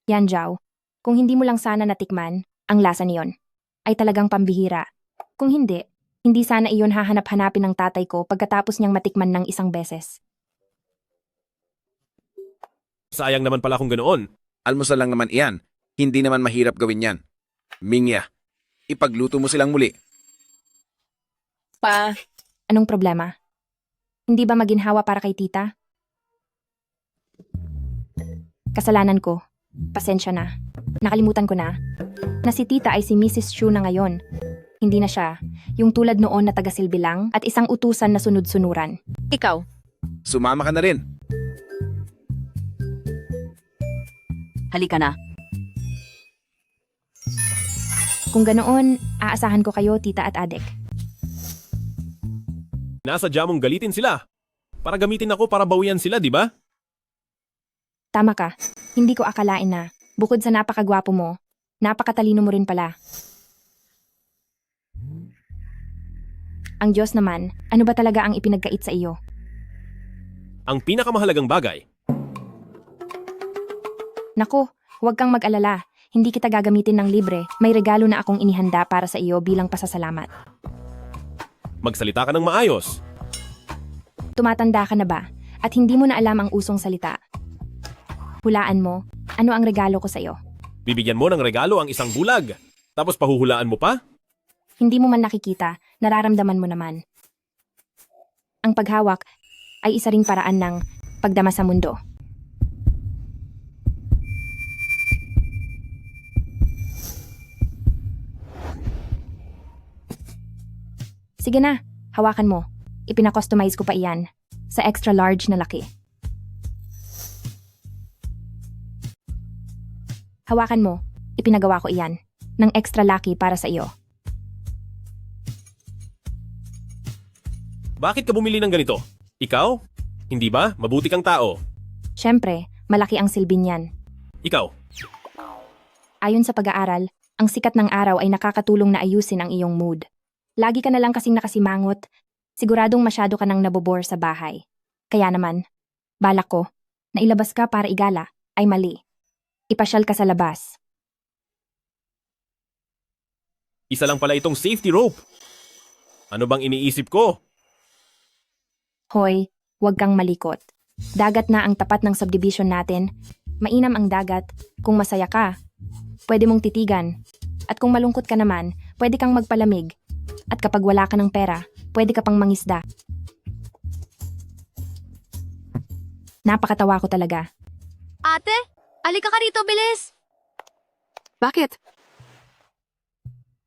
Yan, Zhao. Kung hindi mo lang sana natikman, ang lasa niyon, ay talagang pambihira. Kung hindi sana iyon hahanap-hanapin ng tatay ko pagkatapos niyang matikman ng isang beses. Sayang naman pala kung ganoon. Almusal lang naman iyan. Hindi naman mahirap gawin yan. Mingya, ipagluto mo silang muli. Pa, Anong problema? Hindi ba maginhawa para kay tita? Kasalanan ko. Pasensya na. Nakalimutan ko na. Na si tita ay si Mrs. Shu na ngayon. Hindi na siya. Yung tulad noon na tagasilbi lang at isang utusan na sunod-sunuran. ikaw. Sumama ka na rin. Halika na. Kung ganoon, aasahan ko kayo, tita at adek. Nasadya mong galitin sila. Para gamitin ako para bawian sila, di ba? Tama ka. Hindi ko akalain na, bukod sa napakagwapo mo, napakatalino mo rin pala. Ang Diyos naman, ano ba talaga ang ipinagkait sa iyo? Ang pinakamahalagang bagay. Naku, huwag kang mag-alala. Hindi kita gagamitin ng libre. May regalo na akong inihanda para sa iyo bilang pasasalamat. Magsalita ka ng maayos. Tumatanda ka na ba? At hindi mo na alam ang usong salita. Hulaan mo, ano ang regalo ko sa iyo? Bibigyan mo ng regalo ang isang bulag. Tapos pahuhulaan mo pa? Hindi mo man nakikita, nararamdaman mo naman. Ang paghawak ay isa ring paraan ng pagdama sa mundo. Sige na, hawakan mo. Ipinakustomize ko pa iyan. Sa extra large na laki. Hawakan mo. Ipinagawa ko iyan. Ng extra laki para sa iyo. Bakit ka bumili ng ganito? Ikaw? Hindi ba? Mabuti kang tao. Siyempre, malaki ang silbi niyan. Ikaw? Ayon sa pag-aaral, ang sikat ng araw ay nakakatulong na ayusin ang iyong mood. Lagi ka na lang kasing nakasimangot, siguradong masyado ka nang nabobore sa bahay. Kaya naman, balak ko, na ilabas ka para igala, ay mali. Ipasyal ka sa labas. Isa lang pala itong safety rope. Ano bang iniisip ko? Hoy, huwag kang malikot. Dagat na ang tapat ng subdivision natin. Mainam ang dagat. Kung masaya ka, pwede mong titigan. At kung malungkot ka naman, pwede kang magpalamig. At kapag wala ka ng pera, pwede ka pang mangisda. Napakatawa ko talaga. Ate, alika ka rito, bilis! Bakit?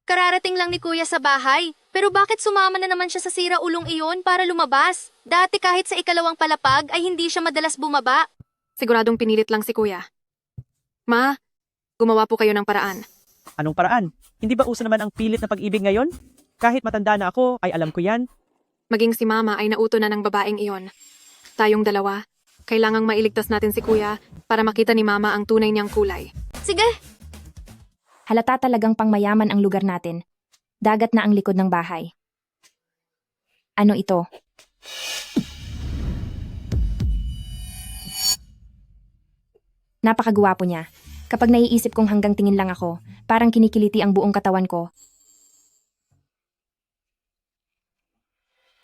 Kararating lang ni kuya sa bahay. Pero bakit sumama na naman siya sa sira-ulong iyon para lumabas? Dati kahit sa ikalawang palapag ay hindi siya madalas bumaba. Siguradong pinilit lang si kuya. Ma, gumawa po kayo ng paraan. Anong paraan? Hindi ba uso naman ang pilit na pag-ibig ngayon? Kahit matanda na ako, ay alam ko yan. Maging si mama ay nauto na ng babaeng iyon. Tayong dalawa, Kailangang mailigtas natin si kuya para makita ni mama ang tunay niyang kulay. Sige, Halata talagang pangmayaman ang lugar natin. Dagat na ang likod ng bahay. Ano ito? Napakagwapo niya. Kapag naiisip kong hanggang tingin lang ako, parang kinikiliti ang buong katawan ko.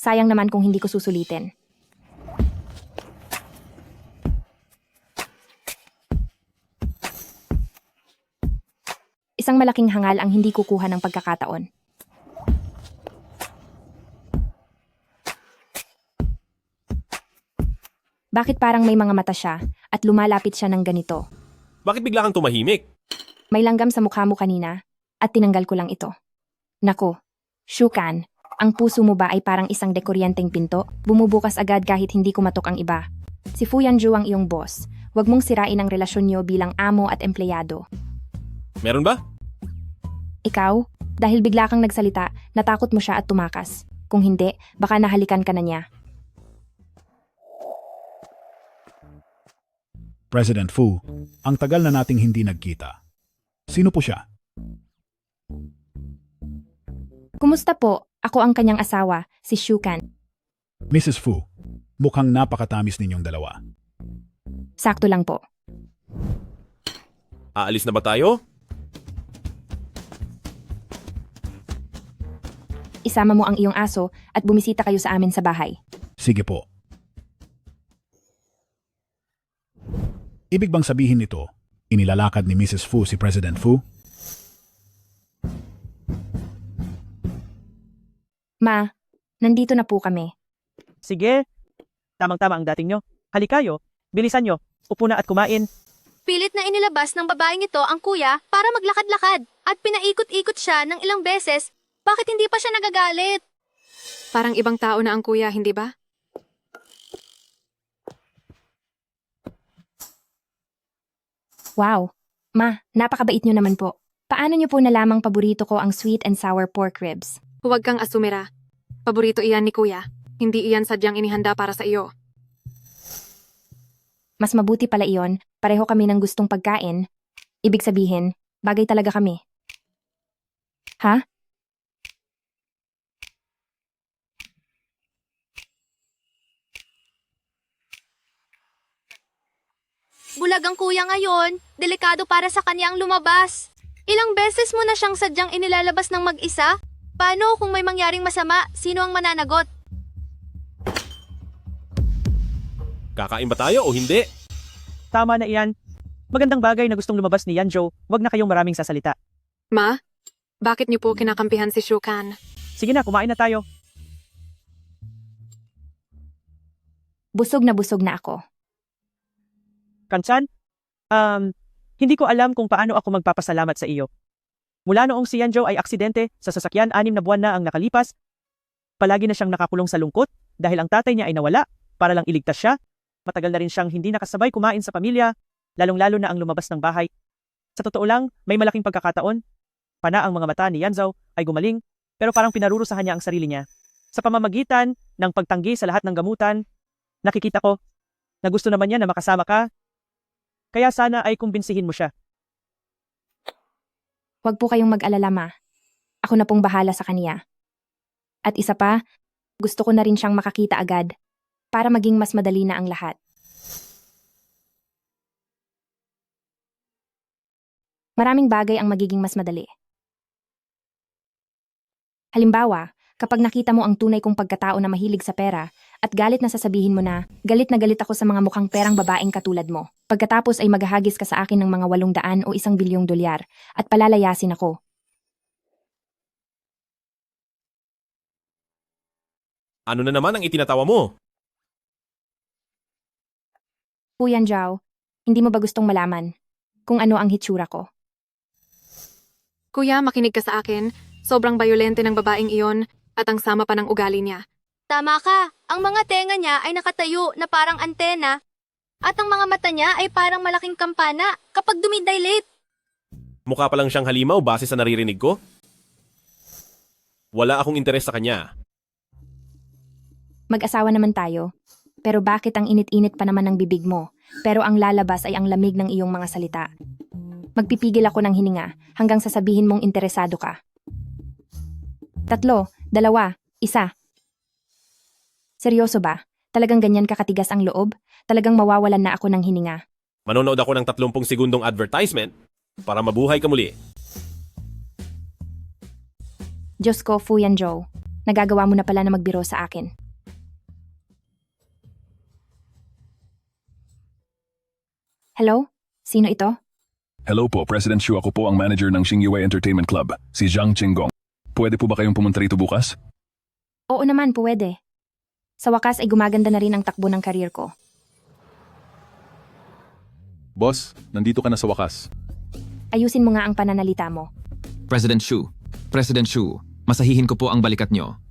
Sayang naman kung hindi ko susulitin. Isang malaking hangal ang hindi kukuha ng pagkakataon. Bakit parang may mga mata siya at lumalapit siya ng ganito? Bakit bigla kang tumahimik? May langgam sa mukha mo kanina at tinanggal ko lang ito. Nako, Shukan, ang puso mo ba ay parang isang dekoryenteng pinto? Bumubukas agad kahit hindi kumatok ang iba. Si Fu Yanju ang iyong boss. Huwag mong sirain ang relasyon niyo bilang amo at empleyado. Meron ba? Ikaw, dahil bigla kang nagsalita, natakot mo siya at tumakas. Kung hindi, baka nahalikan ka na niya. President Fu, ang tagal na nating hindi nagkita. Sino po siya? Kumusta po? Ako ang kanyang asawa, si Shukan. Mrs. Fu, mukhang napakatamis ninyong dalawa. Sakto lang po. Aalis na ba tayo? Isama mo ang iyong aso at bumisita kayo sa amin sa bahay. Sige po. Ibig bang sabihin nito, inilalakad ni Mrs. Fu si President Fu? Ma, nandito na po kami. Sige, tamang-tama ang dating nyo. Halikayo, bilisan nyo, upo na at kumain. pilit na inilabas ng babaeng ito ang kuya para maglakad-lakad at pinaikot-ikot siya ng ilang beses. Bakit hindi pa siya nagagalit? Parang ibang tao na ang kuya, hindi ba? Wow. Ma, napakabait niyo naman po. Paano niyo po nalamang paborito ko ang sweet and sour pork ribs? Huwag kang asumira. Paborito iyan ni kuya. Hindi iyan sadyang inihanda para sa iyo. Mas mabuti pala iyon, pareho kami ng gustong pagkain. Ibig sabihin, bagay talaga kami. Ha? Bulag ang kuya ngayon. Delikado para sa kanyang lumabas. Ilang beses mo na siyang sadyang inilalabas ng mag-isa? Paano kung may mangyaring masama? Sino ang mananagot? Kakain ba tayo o hindi? Tama na iyan. Magandang bagay na gustong lumabas ni Yanjo. Huwag na kayong maraming sasalita. Ma, bakit niyo po kinakampihan si Shukan? Sige na, kumain na tayo. Busog na ako. Kanchan, hindi ko alam kung paano ako magpapasalamat sa iyo. Mula noong si Yanjo ay aksidente sa sasakyan 6 na buwan na ang nakalipas, palagi na siyang nakakulong sa lungkot dahil ang tatay niya ay nawala para lang iligtas siya. Matagal na rin siyang hindi nakasabay kumain sa pamilya, lalong-lalo na ang lumabas ng bahay. Sa totoo lang, may malaking pagkakataon. Pana ang mga mata ni Yanzao ay gumaling, pero parang pinarurusahan niya ang sarili niya. Sa pamamagitan ng pagtanggi sa lahat ng gamutan, nakikita ko na gusto naman niya na makasama ka. Kaya sana ay kumbinsihin mo siya. Huwag po kayong mag-alala, Ma. Ako na pong bahala sa kaniya. At isa pa, gusto ko na rin siyang makakita agad para maging mas madali na ang lahat. Maraming bagay ang magiging mas madali. Halimbawa, kapag nakita mo ang tunay kong pagkatao na mahilig sa pera at galit na sasabihin mo na galit ako sa mga mukhang perang babaeng katulad mo. Pagkatapos ay maghahagis ka sa akin ng mga 800 o 1 bilyong dolyar at palalayasin ako. Ano na naman ang itinatawa mo? Puyan Zhao, hindi mo ba gustong malaman kung ano ang hitsura ko? Kuya, makinig ka sa akin. Sobrang bayolente ng babaeng iyon at ang sama pa ng ugali niya. Tama ka. Ang mga tenga niya ay nakatayo na parang antena at ang mga mata niya ay parang malaking kampana kapag dumidilate. Mukha pa lang siyang halimaw base sa naririnig ko. Wala akong interes sa kanya. Mag-asawa naman tayo. Pero bakit ang init-init pa naman ng bibig mo? Pero ang lalabas ay ang lamig ng iyong mga salita. Magpipigil ako ng hininga hanggang sasabihin mong interesado ka. 3, 2, 1. Seryoso ba? Talagang ganyan kakatigas ang loob? Talagang mawawalan na ako ng hininga. Manonood ako ng 30 segundong advertisement para mabuhay ka muli. Diyos ko, Fuyan Joe. Nagagawa mo na pala na magbiro sa akin. Hello? Sino ito? Hello po, President Xu. Ako po ang manager ng Xingyue Entertainment Club, si Zhang Qinggong. Pwede po ba kayong pumunta rito bukas? Oo naman, pwede. Sa wakas ay gumaganda na rin ang takbo ng karir ko. Boss, nandito ka na sa wakas. Ayusin mo nga ang pananalita mo. President Xu, masahihin ko po ang balikat nyo.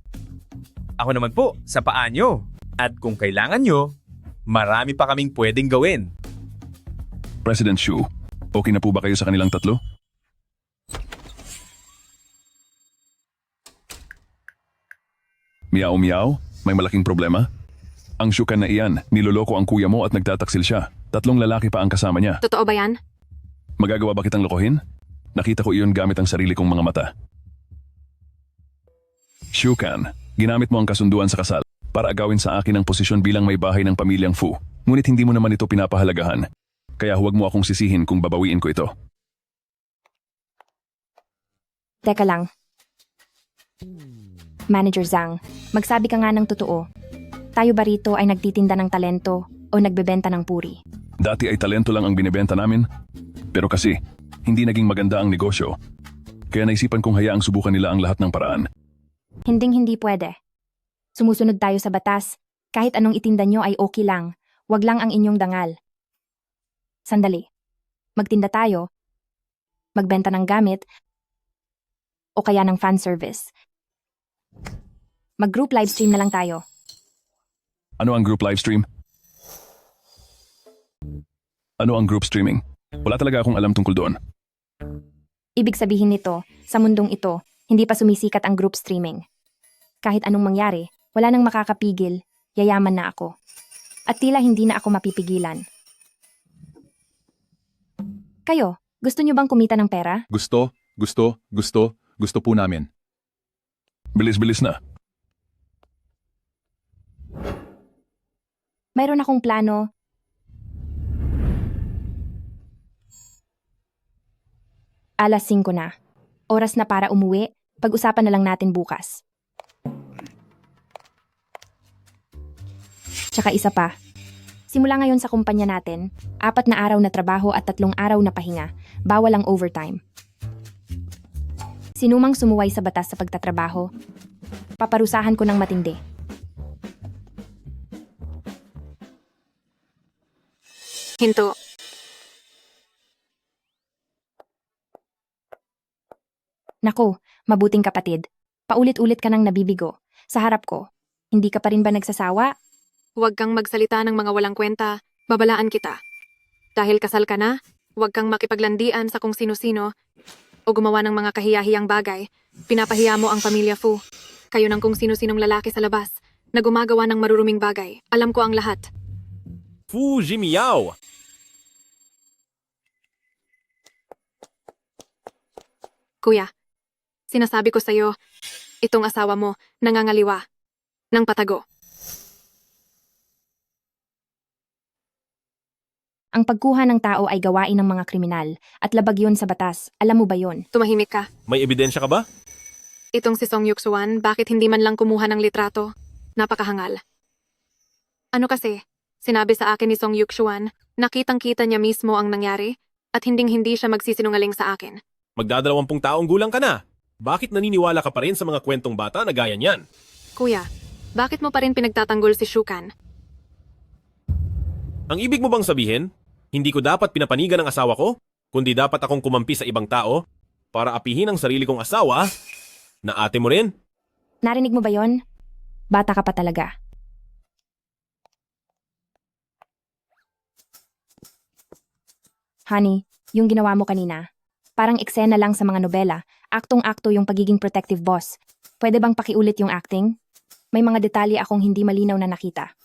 Ako naman po, sa paa nyo. At kung kailangan nyo, marami pa kaming pwedeng gawin. President Xu, okay na po ba kayo sa kanilang tatlo? Miao miao, may malaking problema? Ang Shukan na iyan, niloloko ang kuya mo at nagtataksil siya. 3 lalaki pa ang kasama niya. Totoo ba yan? Magagawa ba kitang lokohin? Nakita ko iyon gamit ang sarili kong mga mata. Shukan, ginamit mo ang kasunduan sa kasal para agawin sa akin ang posisyon bilang may bahay ng pamilyang Fu. Ngunit hindi mo naman ito pinapahalagahan. Kaya huwag mo akong sisihin kung babawiin ko ito. Teka lang. Manager Zhang, magsabi ka nga ng totoo. Tayo ba rito ay nagtitinda ng talento o nagbebenta ng puri? Dati ay talento lang ang binibenta namin. Pero kasi, hindi naging maganda ang negosyo. Kaya naisipan kong hayaang subukan nila ang lahat ng paraan. Hindi pwede. Sumusunod tayo sa batas. Kahit anong itinda nyo ay okay lang. Wag lang ang inyong dangal. Sandali. Magtinda tayo. Magbenta ng gamit. O kaya ng fan service. Mag-group livestream na lang tayo. Ano ang group livestream? Ano ang group streaming? Wala talaga akong alam tungkol doon. Ibig sabihin nito, sa mundong ito, hindi pa sumisikat ang group streaming. Kahit anong mangyari, wala nang makakapigil, yayaman na ako. At tila hindi na ako mapipigilan. Kayo, gusto nyo bang kumita ng pera? Gusto po namin. Bilis-bilis na. Mayroon akong plano. Alas 5 na. Oras na para umuwi. Pag-usapan na lang natin bukas. Tsaka isa pa. Simula ngayon sa kumpanya natin, 4 na araw na trabaho at 3 araw na pahinga. Bawal ang overtime. Sinumang sumuway sa batas sa pagtatrabaho, paparusahan ko ng matindi. Hinto. Nako, mabuting kapatid. Paulit-ulit ka nang nabibigo. Sa harap ko. Hindi ka pa rin ba nagsasawa? Huwag kang magsalita ng mga walang kwenta. Babalaan kita. Dahil kasal ka na, huwag kang makipaglandian sa kung sino-sino o gumawa ng mga kahiyahiyang bagay. Pinapahiya mo ang pamilya Fu. Kayo ng kung sino-sinong lalaki sa labas na gumagawa ng maruruming bagay. Alam ko ang lahat. Fu Jimiao! Kuya, sinasabi ko sa'yo, itong asawa mo nangangaliwa ng patago. Ang pagkuha ng tao ay gawain ng mga kriminal at labag yun sa batas. Alam mo ba yun? Tumahimik ka. May ebidensya ka ba? Itong si Song Yuxuan, bakit hindi man lang kumuha ng litrato? Napakahangal. Ano kasi, sinabi sa akin ni Song Yuxuan, nakitang-kita niya mismo ang nangyari at hinding-hindi siya magsisinungaling sa akin. Magdadalawampung taong gulang ka na. Bakit naniniwala ka pa rin sa mga kwentong bata na gaya niyan? Kuya, bakit mo pa rin pinagtatanggol si Shukan? Ang ibig mo bang sabihin, hindi ko dapat pinapanigan ang asawa ko, kundi dapat akong kumampi sa ibang tao para apihin ang sarili kong asawa na ate mo rin? Narinig mo ba yon? Bata ka pa talaga. Honey, yung ginawa mo kanina, parang eksena lang sa mga nobela, aktong-akto yung pagiging protective boss. Pwede bang pakiulit yung acting? May mga detalye akong hindi malinaw na nakita.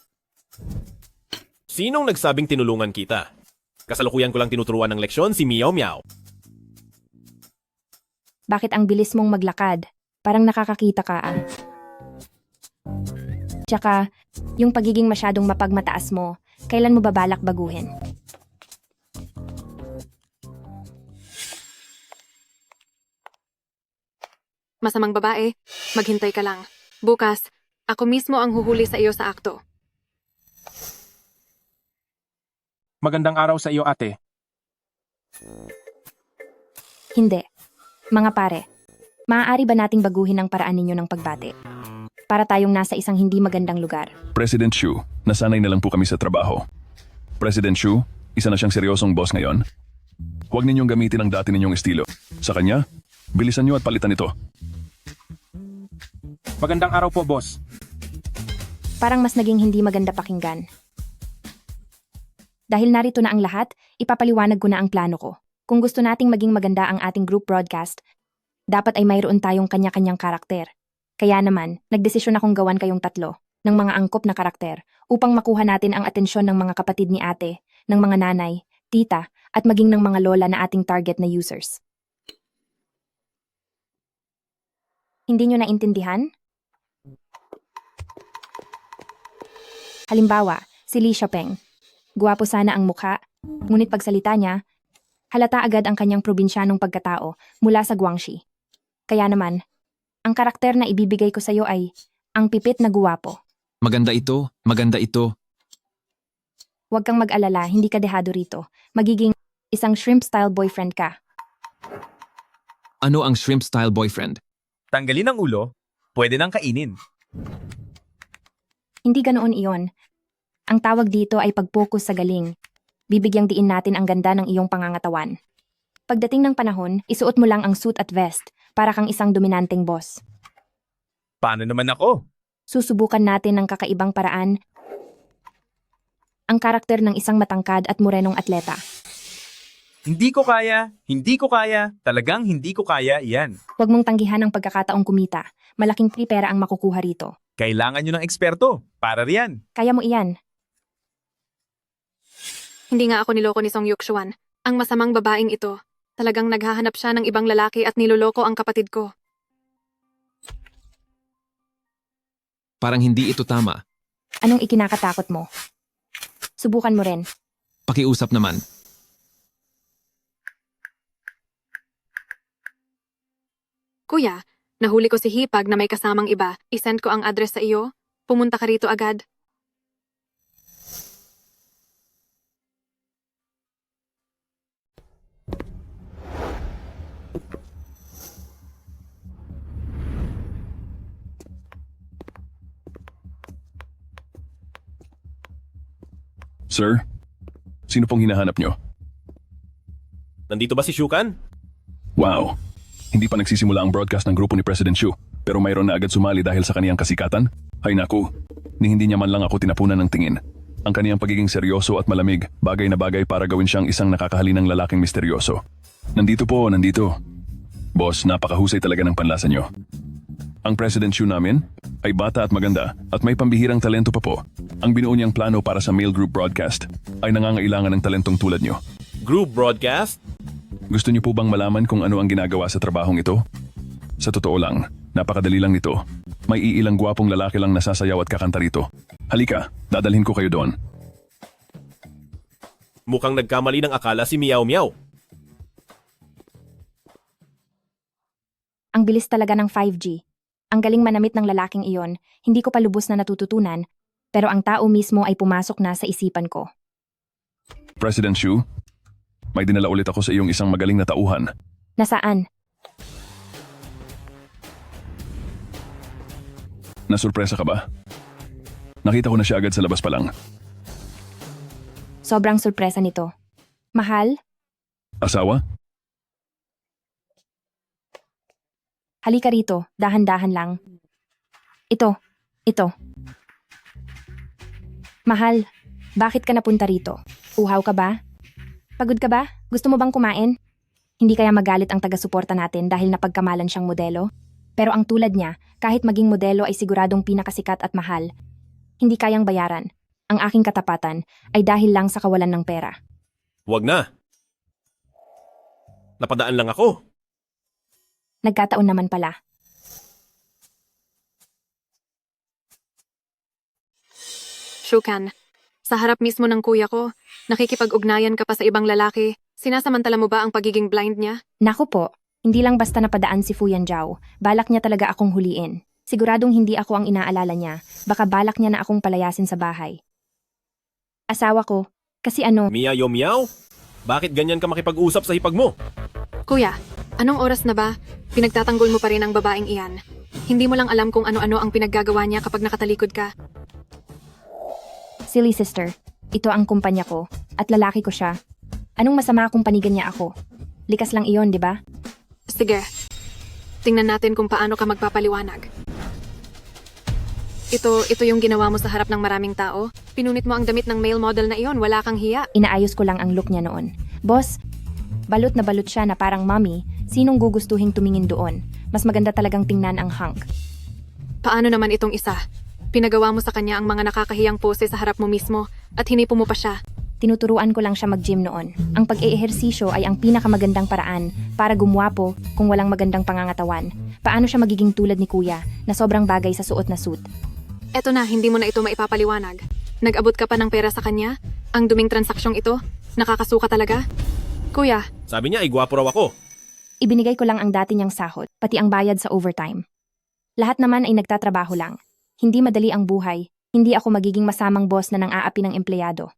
Sinong nagsabing tinulungan kita? Kasalukuyan ko lang tinuturuan ng leksyon si Meow Meow. Bakit ang bilis mong maglakad? Parang nakakakita ka ah. Tsaka, yung pagiging masyadong mapagmataas mo, kailan mo babalak baguhin? Masamang babae, maghintay ka lang. Bukas, ako mismo ang huhuli sa iyo sa akto. Magandang araw sa iyo, ate. Hindi. Mga pare, maaari ba nating baguhin ang paraan ninyo ng pagbate? Para tayong nasa isang hindi magandang lugar. President Xu, nasanay na lang po kami sa trabaho. President Xu, isa na siyang seryosong boss ngayon. Huwag ninyong gamitin ang dati ninyong estilo. Sa kanya, bilisan niyo at palitan ito. Magandang araw po, boss. Parang mas naging hindi maganda pakinggan. Dahil narito na ang lahat, ipapaliwanag ko na ang plano ko. Kung gusto nating maging maganda ang ating group broadcast, dapat ay mayroon tayong kanya-kanyang karakter. Kaya naman, nagdesisyon akong gawan kayong tatlo ng mga angkop na karakter upang makuha natin ang atensyon ng mga kapatid ni ate, ng mga nanay, tita, at maging ng mga lola na ating target na users. Hindi nyo naintindihan? Halimbawa, si Li Xiaopeng. Guwapo sana ang mukha, ngunit pagsalita niya, halata agad ang kanyang probinsyanong pagkatao mula sa Guangxi. Kaya naman, ang karakter na ibibigay ko sa iyo ay ang pipit na guwapo. Maganda ito, maganda ito. Huwag kang mag-alala, hindi ka dehado rito. Magiging isang shrimp-style boyfriend ka. Ano ang shrimp-style boyfriend? Tanggalin ang ulo, pwede nang kainin. Hindi ganoon iyon. Ang tawag dito ay pag-focus sa galing. Bibigyang diin natin ang ganda ng iyong pangangatawan. Pagdating ng panahon, isuot mo lang ang suit at vest para kang isang dominanteng boss. Paano naman ako? Susubukan natin ng kakaibang paraan ang karakter ng isang matangkad at morenong atleta. Hindi ko kaya, talagang hindi ko kaya iyan. Huwag mong tanggihan ang pagkakataong kumita. Malaking pera ang makukuha rito. Kailangan nyo ng eksperto, para riyan. Kaya mo iyan. Hindi nga ako niloko ni Song Yukshuan. Ang masamang babaeng ito. Talagang naghahanap siya ng ibang lalaki at niloloko ang kapatid ko. Parang hindi ito tama. Anong ikinakatakot mo? Subukan mo rin. Pakiusap naman. Kuya, nahuli ko si Hipag na may kasamang iba. Isend ko ang address sa iyo. Pumunta ka rito agad. Sir, sino pong hinahanap nyo? Nandito ba si Shukan? Wow, hindi pa nagsisimula ang broadcast ng grupo ni President Xu, pero mayroon na agad sumali dahil sa kaniyang kasikatan? Ay naku, ni hindi niya man lang ako tinapunan ng tingin. Ang kaniyang pagiging seryoso at malamig, bagay na bagay para gawin siyang isang nakakahalinang lalaking misteryoso. Nandito po, nandito. Boss, napakahusay talaga ng panlasa nyo. Ang President Xu namin ay bata at maganda at may pambihirang talento pa po. Ang binuo niyang plano para sa male group broadcast ay nangangailangan ng talentong tulad nyo. Group broadcast? Gusto niyo po bang malaman kung ano ang ginagawa sa trabahong ito? Sa totoo lang, napakadali lang nito. May iilang gwapong lalaki lang nasasayaw at kakanta rito. Halika, dadalhin ko kayo doon. Mukhang nagkamali ng akala si Meow Meow. Ang bilis talaga ng 5G. Ang galing manamit ng lalaking iyon, hindi ko pa lubos na natututunan, pero ang tao mismo ay pumasok na sa isipan ko. President Xu, may dinala ulit ako sa iyong isang magaling na tauhan. Nasaan? Nasurpresa ka ba? Nakita ko na siya agad sa labas pa lang. Sobrang sorpresa nito. Mahal? Asawa? Halika rito, dahan-dahan lang. Ito. Mahal, bakit ka napunta rito? Uhaw ka ba? Pagod ka ba? Gusto mo bang kumain? Hindi kaya magalit ang taga-suporta natin dahil napagkamalan siyang modelo? Pero ang tulad niya, kahit maging modelo ay siguradong pinakasikat at mahal. Hindi kayang bayaran. ang aking katapatan ay dahil lang sa kawalan ng pera. Wag na. Napadaan lang ako. Nagkataon naman pala. Shukan, sa harap mismo ng kuya ko, nakikipag-ugnayan ka pa sa ibang lalaki. Sinasamantala mo ba ang pagiging blind niya? Naku po, hindi lang basta napadaan si Fu Yanjiao, balak niya talaga akong huliin. Siguradong hindi ako ang inaalala niya, baka balak niya na akong palayasin sa bahay. Asawa ko, kasi ano, Miyaw Miyaw? Bakit ganyan ka makipag-usap sa hipag mo? Kuya, anong oras na ba? Pinagtatanggol mo pa rin ang babaeng iyan. Hindi mo lang alam kung ano-ano ang pinaggagawa niya kapag nakatalikod ka. silly sister, ito ang kumpanya ko, at lalaki ko siya. Anong masama kung panigan niya ako? Likas lang iyon, di ba? Sige, tingnan natin kung paano ka magpapaliwanag. Ito yung ginawa mo sa harap ng maraming tao. Pinunit mo ang damit ng male model na iyon, wala kang hiya. Inaayos ko lang ang look niya noon. Boss, balot na balot siya na parang mommy, sinong gugustuhing tumingin doon? Mas maganda talagang tingnan ang hunk. Paano naman itong isa? Pinagawa mo sa kanya ang mga nakakahiyang pose sa harap mo mismo at hinipo mo pa siya. Tinuturuan ko lang siya mag-gym noon. Ang pag-eehersisyo ay ang pinakamagandang paraan para gumwapo kung walang magandang pangangatawan. Paano siya magiging tulad ni kuya na sobrang bagay sa suot na suit? Eto na, hindi mo na ito maipapaliwanag. Nag-abot ka pa ng pera sa kanya? Ang duming transaksyong ito? Nakakasuka talaga? Kuya, Sabi niya ay gwapo raw ako. Ibinigay ko lang ang dati niyang sahod, pati ang bayad sa overtime. Lahat naman ay nagtatrabaho lang. Hindi madali ang buhay. Hindi ako magiging masamang boss na nang-aapi ng empleyado.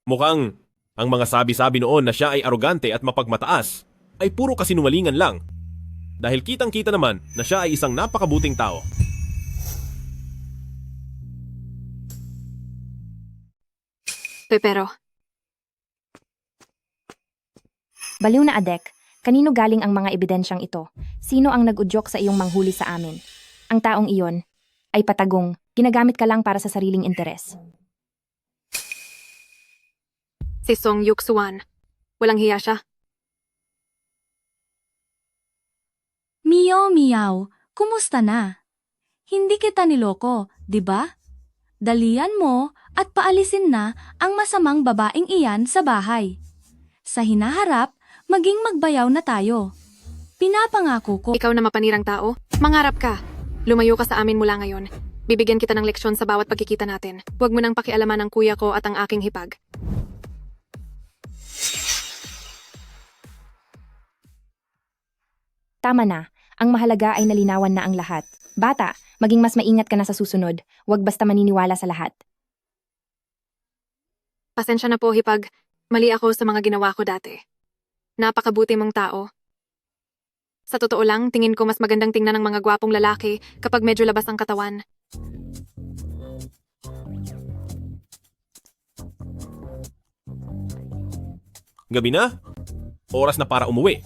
Mukhang ang mga sabi-sabi noon na siya ay arogante at mapagmataas ay puro kasinungalingan lang. Dahil kitang-kita naman na siya ay isang napakabuting tao. Pepero, Baliw na adek, kanino galing ang mga ebidensyang ito? Sino ang nag-udyok sa iyong manghuli sa amin? Ang taong iyon ay patagong, ginagamit ka lang para sa sariling interes. si Song Yuksuan. Walang hiya siya. Miyaw miyaw, kumusta na? Hindi kita niloko, di ba? Dalian mo at paalisin na ang masamang babaeng iyan sa bahay. Sa hinaharap, maging magbayaw na tayo. Pinapangako ko. Ikaw na mapanirang tao, mangarap ka. Lumayo ka sa amin mula ngayon. Bibigyan kita ng leksyon sa bawat pagkikita natin. Huwag mo nang pakialaman ang kuya ko at ang aking hipag. Tama na, ang mahalaga ay nalinawan na ang lahat. Bata, maging mas maingat ka na sa susunod. Huwag basta maniniwala sa lahat. Pasensya na po, hipag. Mali ako sa mga ginawa ko dati. Napakabuti mong tao. Sa totoo lang, tingin ko mas magandang tingnan ng mga gwapong lalaki kapag medyo labas ang katawan. Gabi na? Oras na para umuwi.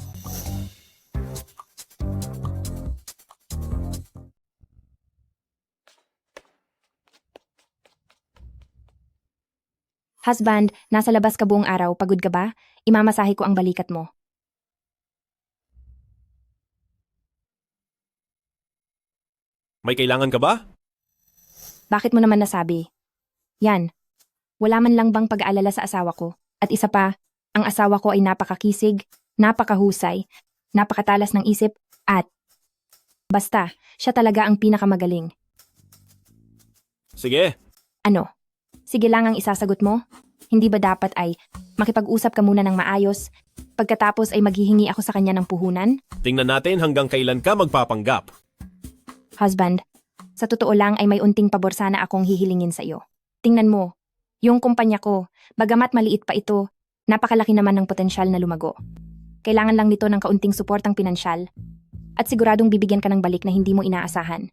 Husband, nasa labas ka buong araw, pagod ka ba? Imamasahe ko ang balikat mo. May kailangan ka ba? Bakit mo naman nasabi? Yan. Wala man lang bang pag-aalala sa asawa ko? At isa pa, ang asawa ko ay napakakisig, napakahusay, napakatalas ng isip, at basta, siya talaga ang pinakamagaling. Sige. Ano? Sige lang ang isasagot mo? Hindi ba dapat ay makipag-usap ka muna ng maayos, pagkatapos ay maghihingi ako sa kanya ng puhunan? Tingnan natin hanggang kailan ka magpapanggap. Husband, sa totoo lang ay may unting pabor sana akong hihilingin sa iyo. Tingnan mo, yung kumpanya ko, bagamat maliit pa ito, napakalaki naman ng potensyal na lumago. Kailangan lang nito ng kaunting suportang pinansyal at siguradong bibigyan ka ng balik na hindi mo inaasahan.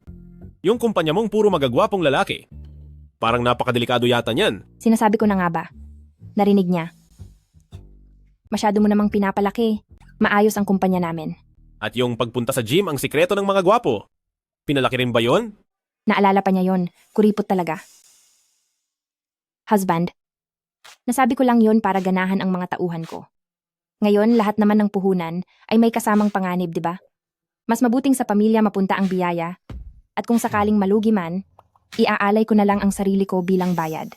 Yung kumpanya mong puro magagwapong lalaki. Parang napakadelikado yata niyan. Sinasabi ko na nga ba? Narinig niya. Masyado mo namang pinapalaki. Maayos ang kumpanya namin. At yung pagpunta sa gym ang sikreto ng mga gwapo. Pinalaki rin ba yon? Naalala pa niya yon. Kuripot talaga. Husband, nasabi ko lang yon para ganahan ang mga tauhan ko. Ngayon, lahat naman ng puhunan ay may kasamang panganib, di ba? Mas mabuting sa pamilya mapunta ang biyaya. At kung sakaling malugi man, iaalay ko na lang ang sarili ko bilang bayad.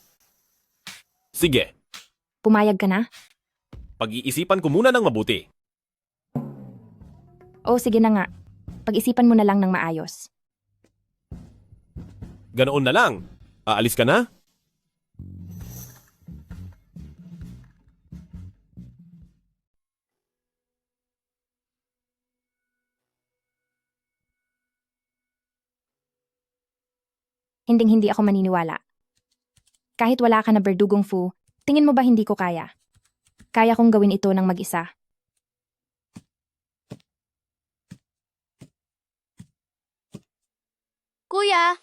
Sige, Pumayag ka na? pag-iisipan ko muna ng mabuti. O sige na nga. Pag-isipan mo na lang ng maayos. Ganoon na lang. Aalis ka na? Hinding-hindi ako maniniwala. Kahit wala ka na Berdugong Fu, tingin mo ba hindi ko kaya? Kaya kong gawin ito ng mag-isa. Kuya,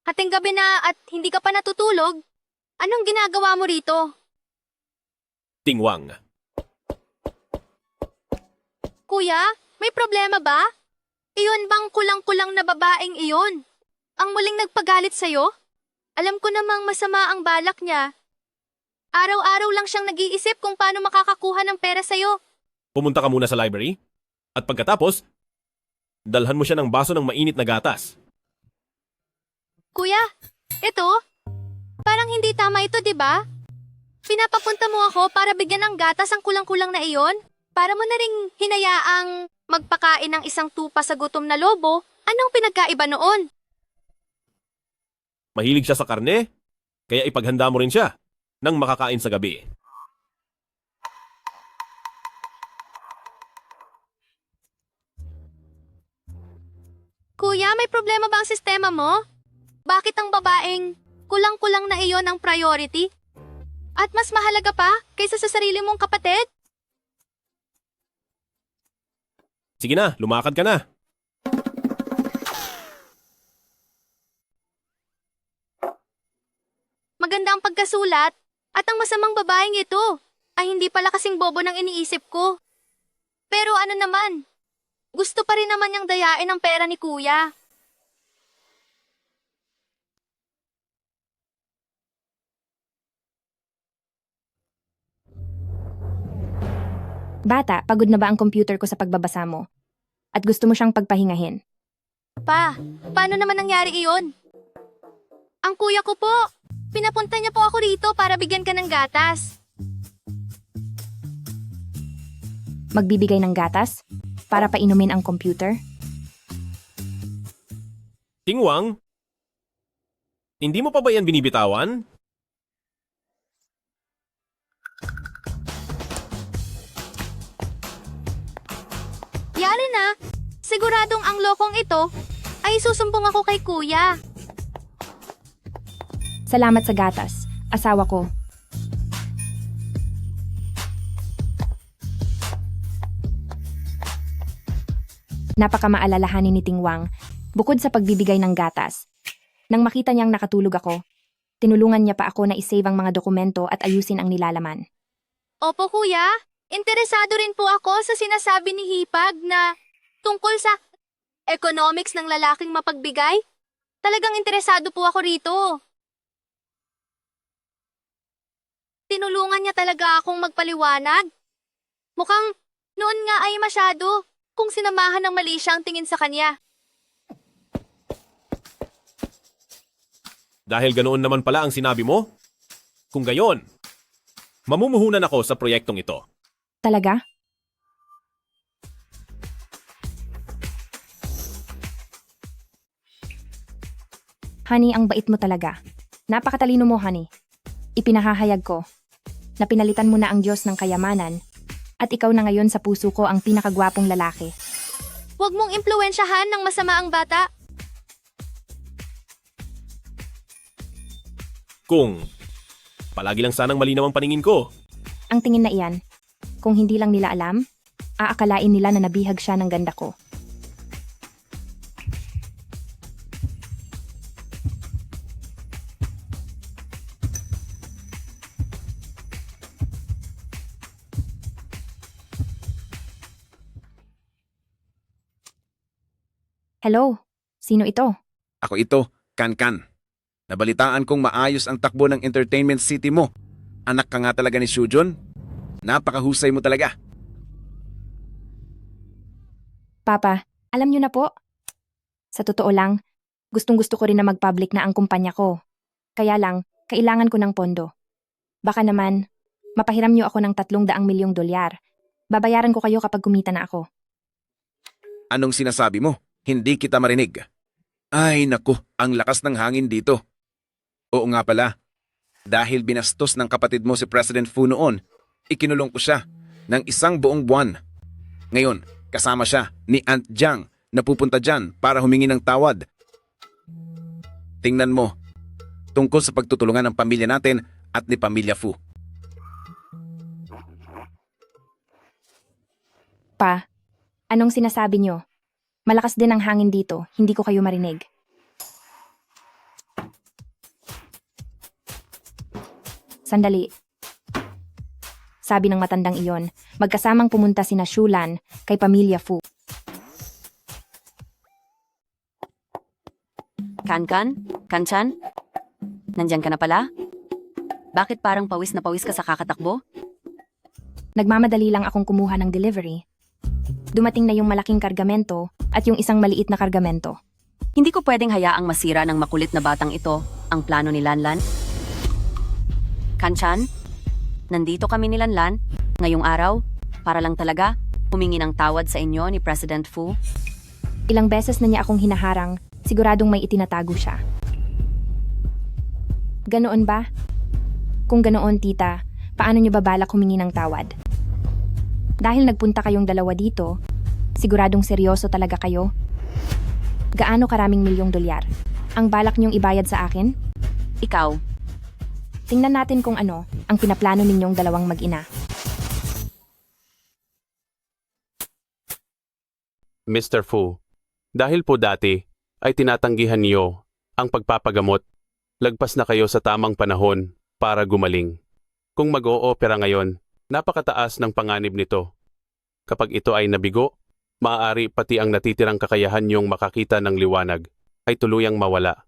hating gabi na at hindi ka pa natutulog. Anong ginagawa mo rito? Tingwang. Kuya, may problema ba? Iyon bang kulang-kulang na babaeng iyon? Ang muling nagpagalit sa'yo? Alam ko namang masama ang balak niya. Araw-araw lang siyang nag-iisip kung paano makakakuha ng pera sa'yo. Pumunta ka muna sa library. At pagkatapos, dalhan mo siya ng baso ng mainit na gatas. Kuya, ito? Parang hindi tama ito, di ba? Pinapapunta mo ako para bigyan ng gatas ang kulang-kulang na iyon? Para mo na ring hinayaang magpakain ng isang tupa sa gutom na lobo? Anong pinagkaiba noon? Mahilig siya sa karne, kaya ipaghanda mo rin siya nang makakain sa gabi. Kuya, may problema ba ang sistema mo? Bakit ang babaeng kulang-kulang na iyon ang priority? At mas mahalaga pa kaysa sa sarili mong kapatid? Sige na, lumakad ka na. Maganda ang pagkasulat at ang masamang babaeng ito ay hindi pala kasing bobo ng iniisip ko. Pero ano naman, gusto pa rin naman niyang dayain ang pera ni kuya. Bata, pagod na ba ang computer ko sa pagbabasa mo? At gusto mo siyang pagpahingahin? Pa, paano naman nangyari iyon? Ang kuya ko po, pinapunta niya po ako rito para bigyan ka ng gatas. Magbibigay ng gatas? Para painumin ang computer? Tingwang, hindi mo pa ba yan binibitawan? Yari na, siguradong ang lokong ito ay susumbong ako kay kuya. Salamat sa gatas, asawa ko. Napakamaalalahanin ni Tingwang, bukod sa pagbibigay ng gatas. Nang makita niyang nakatulog ako, tinulungan niya pa ako na isave ang mga dokumento at ayusin ang nilalaman. Opo kuya, interesado rin po ako sa sinasabi ni Hipag na tungkol sa economics ng lalaking mapagbigay. Talagang interesado po ako rito. Tinulungan niya talaga akong magpaliwanag. Mukhang noon nga ay masyado kung sinamahan ng mali siya ang tingin sa kanya. Dahil ganoon naman pala ang sinabi mo? Kung gayon, mamumuhunan ako sa proyektong ito. Talaga? Honey, ang bait mo talaga. Napakatalino mo, honey. Ipinahahayag ko na pinalitan mo na ang Diyos ng kayamanan at ikaw na ngayon sa puso ko ang pinakagwapong lalaki. Huwag mong impluwensyahan ng masama ang bata. Kung palagi lang sanang malinaw ang paningin ko. Ang tingin na iyan, kung hindi lang nila alam, aakalain nila na nabihag siya ng ganda ko. Hello, sino ito? Ako ito, Kan-Kan. Nabalitaan kong maayos ang takbo ng entertainment city mo. Anak ka nga talaga ni Shujun. Napakahusay mo talaga. Papa, alam niyo na po. Sa totoo lang, gustong-gusto ko rin na mag-public na ang kumpanya ko. Kaya lang, kailangan ko ng pondo. Baka naman, mapahiram niyo ako ng 300 milyong dolyar. Babayaran ko kayo kapag kumita na ako. Anong sinasabi mo? Hindi kita marinig. Ay naku, ang lakas ng hangin dito. Oo nga pala. Dahil binastos ng kapatid mo si President Fu noon, ikinulong ko siya ng 1 buong buwan. Ngayon, kasama siya ni Aunt Jiang na pupunta dyan para humingi ng tawad. Tingnan mo, tungkol sa pagtutulungan ng pamilya natin at ni Pamilya Fu. Pa, anong sinasabi niyo? Malakas din ang hangin dito, hindi ko kayo marinig. Sandali. Sabi ng matandang iyon, magkasamang pumunta sina Shulan kay Pamilya Fu. Kanchan? Nandyan ka na pala? Bakit parang pawis na pawis ka sa kakatakbo? Nagmamadali lang akong kumuha ng delivery. Dumating na yung malaking kargamento at yung isang maliit na kargamento. Hindi ko pwedeng hayaang masira ng makulit na batang ito ang plano ni Lanlan. Kanchan, nandito kami ni Lanlan ngayong araw para lang talaga humingi ng tawad sa inyo ni President Fu. Ilang beses na niya akong hinaharang, siguradong may itinatago siya. Ganoon ba? Kung ganoon, tita, paano niyo babalak humingi ng tawad? Dahil nagpunta kayong dalawa dito, siguradong seryoso talaga kayo? Gaano karaming milyong dolyar? Ang balak niyong ibayad sa akin? Ikaw, tingnan natin kung ano ang pinaplano ninyong dalawang mag-ina. Mr. Fu, dahil po dati ay tinatanggihan niyo ang pagpapagamot, lagpas na kayo sa tamang panahon para gumaling. Kung mag-o-opera ngayon, napakataas ng panganib nito. Kapag ito ay nabigo, maaari pati ang natitirang kakayahan niyong makakita ng liwanag ay tuluyang mawala.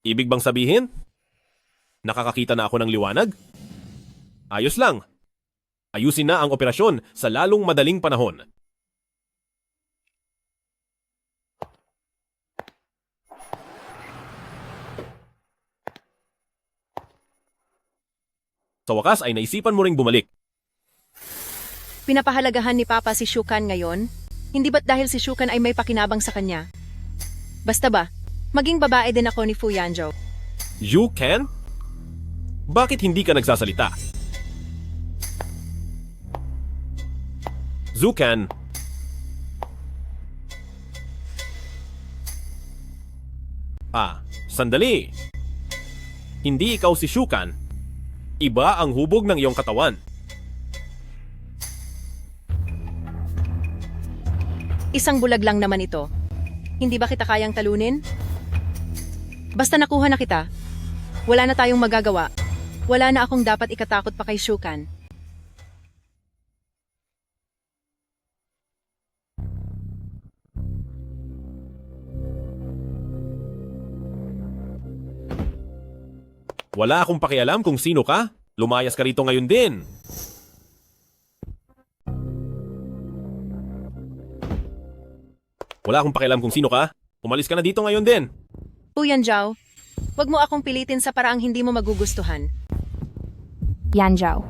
Ibig bang sabihin? Nakakakita na ako ng liwanag? Ayos lang. Ayusin na ang operasyon sa lalong madaling panahon. Sa wakas ay naisipan mo ring bumalik. Pinapahalagahan ni Papa si Shukan ngayon? Hindi ba't dahil si Shukan ay may pakinabang sa kanya? Basta ba, maging babae din ako ni Fu Yanzhou. You can? Bakit hindi ka nagsasalita? Zukan. Sandali. Hindi ikaw si Shukan. Iba ang hubog ng iyong katawan. Isang bulag lang naman ito. Hindi ba kita kayang talunin? Basta nakuha na kita. Wala na tayong magagawa. Wala na akong dapat ikatakot pa kay Shukan. Wala akong pakialam kung sino ka. Lumayas ka rito ngayon din. Wala akong pakialam kung sino ka. Umalis ka na dito ngayon din. Fu Yanzhou, wag mo akong pilitin sa paraang hindi mo magugustuhan. Yanzhou.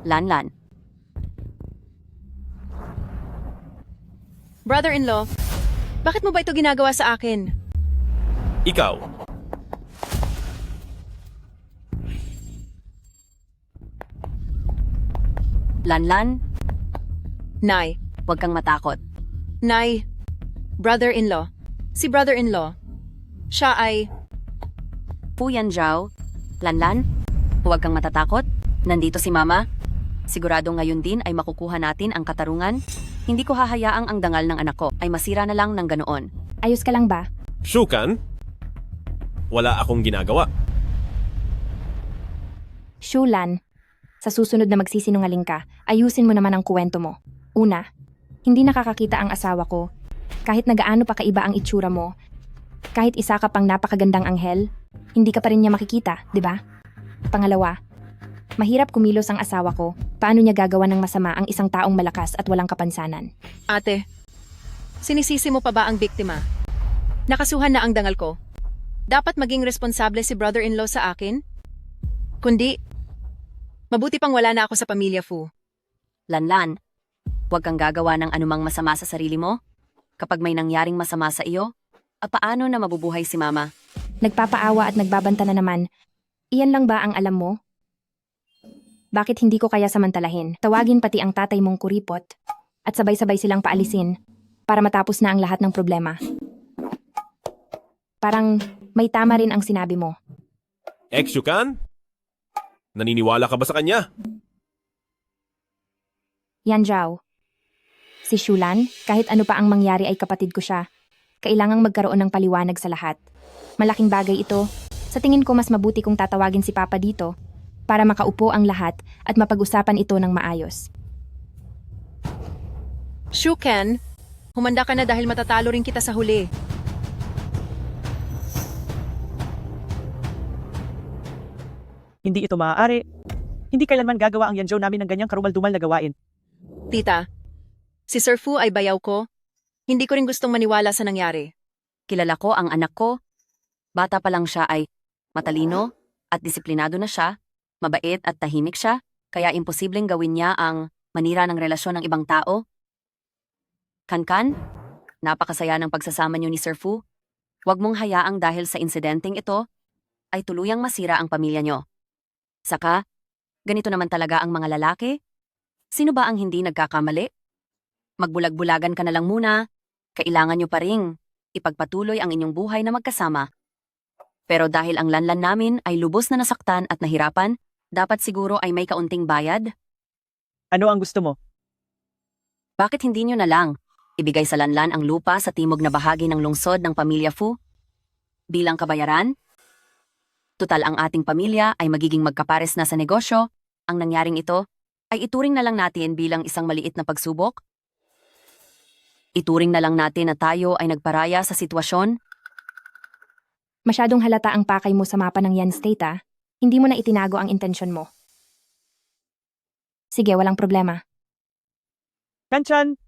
Lanlan. Brother-in-law, bakit mo ba ito ginagawa sa akin? Ikaw. Lanlan, Nay. huwag kang matakot. Nay, brother-in-law. Si brother-in-law. Siya ay... Fu Yanzhou, Lanlan, huwag kang matatakot. Nandito si Mama. Sigurado ngayon din ay makukuha natin ang katarungan. Hindi ko hahayaang ang dangal ng anak ko ay masira na lang ng ganoon. Ayos ka lang ba? Shukan? Wala akong ginagawa. Shulan, sa susunod na magsisinungaling ka, ayusin mo naman ang kuwento mo. Una, hindi nakakakita ang asawa ko. Kahit nagaano pa kaiba ang itsura mo, kahit isa ka pang napakagandang anghel, hindi ka pa rin niya makikita, di ba? Pangalawa, mahirap kumilos ang asawa ko. Paano niya gagawa ng masama ang isang taong malakas at walang kapansanan? Ate, sinisisi mo pa ba ang biktima? Nakasuhan na ang dangal ko. Dapat maging responsable si brother-in-law sa akin? Kundi, mabuti pang wala na ako sa pamilya Fu. Lanlan, huwag kang gagawa ng anumang masama sa sarili mo. Kapag may nangyaring masama sa iyo, paano na mabubuhay si Mama? Nagpapaawa at nagbabanta na naman. Iyan lang ba ang alam mo? Bakit hindi ko kaya samantalahin? Tawagin pati ang tatay mong kuripot at sabay-sabay silang paalisin para matapos na ang lahat ng problema. Parang may tama rin ang sinabi mo. Ex-Shukan? Naniniwala ka ba sa kanya? Yan Zhao. Si Shulan, kahit ano pa ang mangyari ay kapatid ko siya. Kailangang magkaroon ng paliwanag sa lahat. Malaking bagay ito. Sa tingin ko mas mabuti kung tatawagin si Papa dito para makaupo ang lahat at mapag-usapan ito ng maayos. Shuken, humanda ka na dahil matatalo rin kita sa huli. Hindi ito maaari. Hindi kailanman gagawa ang Yanzhou namin ng ganyang karumal-dumal na gawain. Tita, si Sir Fu ay bayaw ko. Hindi ko rin gustong maniwala sa nangyari. Kilala ko ang anak ko. Bata pa lang siya ay matalino at disiplinado na siya, mabait at tahimik siya, kaya imposibleng gawin niya ang manira ng relasyon ng ibang tao. Kankan, napakasaya ng pagsasama niyo ni Sir Fu. Huwag mong hayaang dahil sa insidenteng ito ay tuluyang masira ang pamilya niyo. Saka, ganito naman talaga ang mga lalaki. Sino ba ang hindi nagkakamali? Magbulag-bulagan ka na lang muna. Kailangan niyo pa ring ipagpatuloy ang inyong buhay na magkasama. Pero dahil ang lanlan namin ay lubos na nasaktan at nahirapan, dapat siguro ay may kaunting bayad. Ano ang gusto mo? Bakit hindi niyo na lang ibigay sa lanlan ang lupa sa timog na bahagi ng lungsod ng pamilya Fu? Bilang kabayaran? Tutal ang ating pamilya ay magiging magkapares na sa negosyo. Ang nangyaring ito ay ituring na lang natin bilang isang maliit na pagsubok? Ituring na lang natin na tayo ay nagparaya sa sitwasyon? Masyadong halata ang pakay mo sa mapa ng Yan State ah. Hindi mo na itinago ang intensyon mo. Sige, walang problema. Kanchan!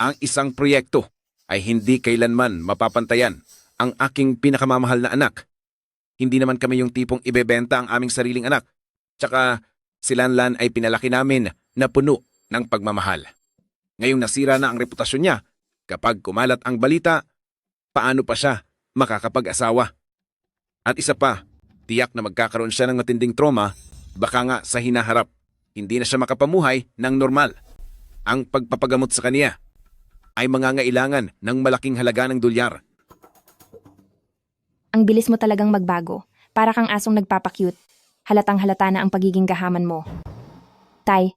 Ang isang proyekto ay hindi kailanman mapapantayan ang aking pinakamamahal na anak. Hindi naman kami yung tipong ibebenta ang aming sariling anak. Tsaka si Lanlan ay pinalaki namin na puno ng pagmamahal. Ngayong nasira na ang reputasyon niya, kapag kumalat ang balita, paano pa siya makakapag-asawa? At isa pa, tiyak na magkakaroon siya ng matinding trauma, baka nga sa hinaharap, hindi na siya makapamuhay ng normal. Ang pagpapagamot sa kaniya ay mangangailangan ng malaking halaga ng dolyar. Ang bilis mo talagang magbago. Para kang asong nagpapakyut. Halatang halata na ang pagiging gahaman mo. Tay,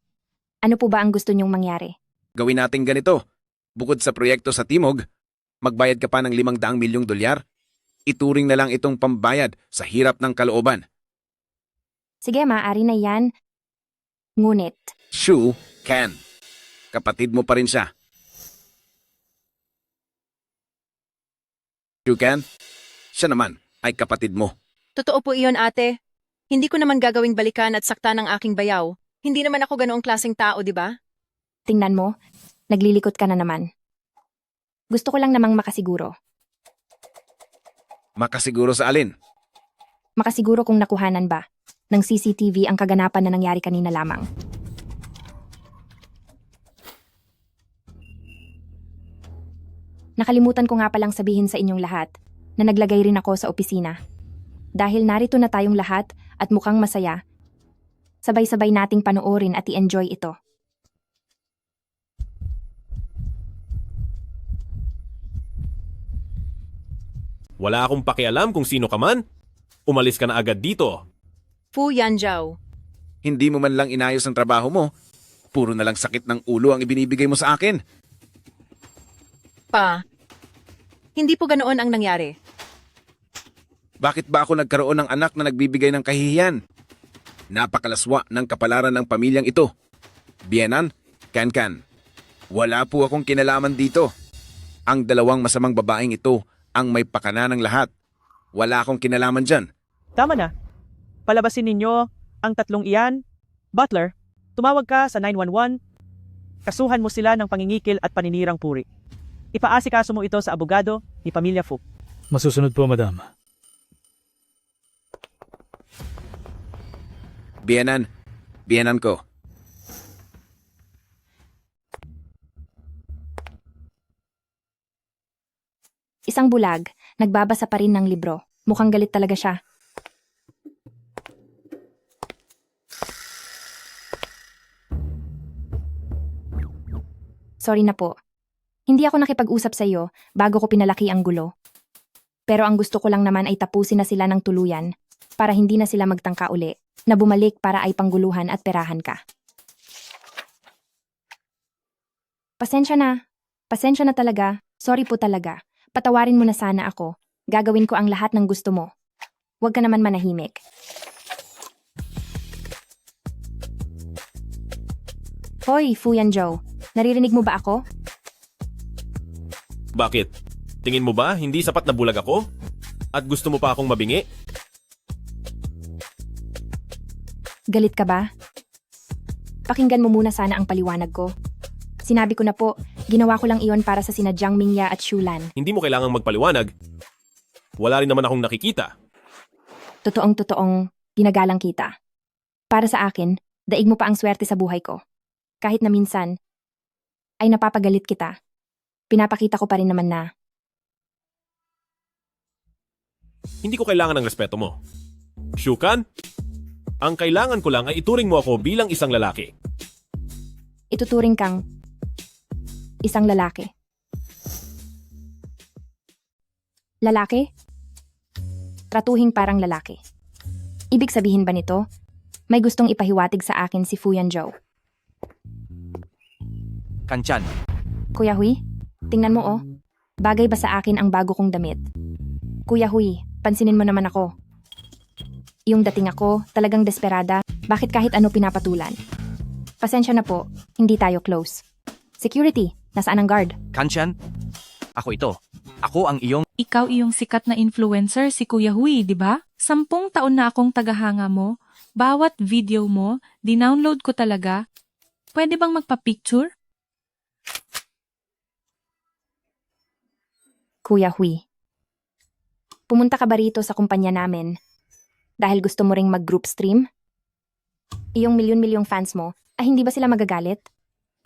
ano po ba ang gusto niyong mangyari? Gawin natin ganito. Bukod sa proyekto sa Timog, magbayad ka pa ng 500 milyong dolyar. Ituring na lang itong pambayad sa hirap ng kalooban. Sige, maaari na yan. Ngunit, Shu Can. Kapatid mo pa rin siya. Shu Can, siya naman ay kapatid mo. Totoo po iyon, ate. Hindi ko naman gagawing balikan at saktan ang aking bayaw. Hindi naman ako ganoong klaseng tao, di ba? tingnan mo, naglilikot ka na naman. Gusto ko lang namang makasiguro. Makasiguro sa alin? Makasiguro kung nakuhanan ba ng CCTV ang kaganapan na nangyari kanina lamang. Nakalimutan ko nga palang sabihin sa inyong lahat na naglagay rin ako sa opisina. Dahil narito na tayong lahat at mukhang masaya, sabay-sabay nating panoorin at i-enjoy ito. Wala akong pakialam kung sino ka man. Umalis ka na agad dito. Fu Yanzhao. Hindi mo man lang inayos ang trabaho mo. Puro na lang sakit ng ulo ang ibinibigay mo sa akin. Pa, hindi po ganoon ang nangyari. Bakit ba ako nagkaroon ng anak na nagbibigay ng kahihiyan? Napakalaswa ng kapalaran ng pamilyang ito. Bienan, Kankan. Wala po akong kinalaman dito. Ang dalawang masamang babaeng ito ang may pakana ng lahat. Wala akong kinalaman dyan. Tama na. Palabasin ninyo ang tatlong iyan. Butler, tumawag ka sa 911. Kasuhan mo sila ng pangingikil at paninirang puri. Ipaasikaso mo ito sa abogado ni Pamilya Fu. Masusunod po, madam. Biyenan. Biyenan ko. Isang bulag, nagbabasa pa rin ng libro. Mukhang galit talaga siya. Sorry na po. Hindi ako nakipag-usap sa iyo bago ko pinalaki ang gulo. Pero ang gusto ko lang naman ay tapusin na sila ng tuluyan para hindi na sila magtangka uli na bumalik para ay pangguluhan at perahan ka. Pasensya na. Pasensya na talaga. Sorry po talaga. Patawarin mo na sana ako. Gagawin ko ang lahat ng gusto mo. Huwag ka naman manahimik. Hoy, Fuyan Joe. Naririnig mo ba ako? Bakit? Tingin mo ba hindi sapat na bulag ako? At gusto mo pa akong mabingi? Galit ka ba? Pakinggan mo muna sana ang paliwanag ko. Sinabi ko na po, ginawa ko lang iyon para sa sina Jiang Mingya at Shulan. Hindi mo kailangang magpaliwanag. Wala rin naman akong nakikita. Totoong ginagalang kita. Para sa akin, daig mo pa ang swerte sa buhay ko. Kahit na minsan, ay napapagalit kita. Pinapakita ko pa rin naman na Hindi ko kailangan ng respeto mo. Shukan, ang kailangan ko lang ay ituring mo ako bilang isang lalaki. ituturing kang isang lalaki. Lalaki? Tratuhin parang lalaki. Ibig sabihin ba nito, may gustong ipahiwatig sa akin si Fuyan Joe? Kanchan, Kuya Hui, tingnan mo oh. Bagay ba sa akin ang bago kong damit? Kuya Hui, pansinin mo naman ako. Yung dating ako, talagang desperada, bakit kahit ano pinapatulan? Pasensya na po, hindi tayo close. Security, nasaan ang guard? Kanchan, ako ito. Ako ang iyong... Ikaw iyong sikat na influencer si Kuya Hui, di ba? 10 taon na akong tagahanga mo. Bawat video mo, dinownload ko talaga. Pwede bang magpa-picture? Kuya Hui. Pumunta ka ba rito sa kumpanya namin? Dahil gusto mo ring mag-group stream? Iyong milyon-milyong fans mo, ay hindi ba sila magagalit?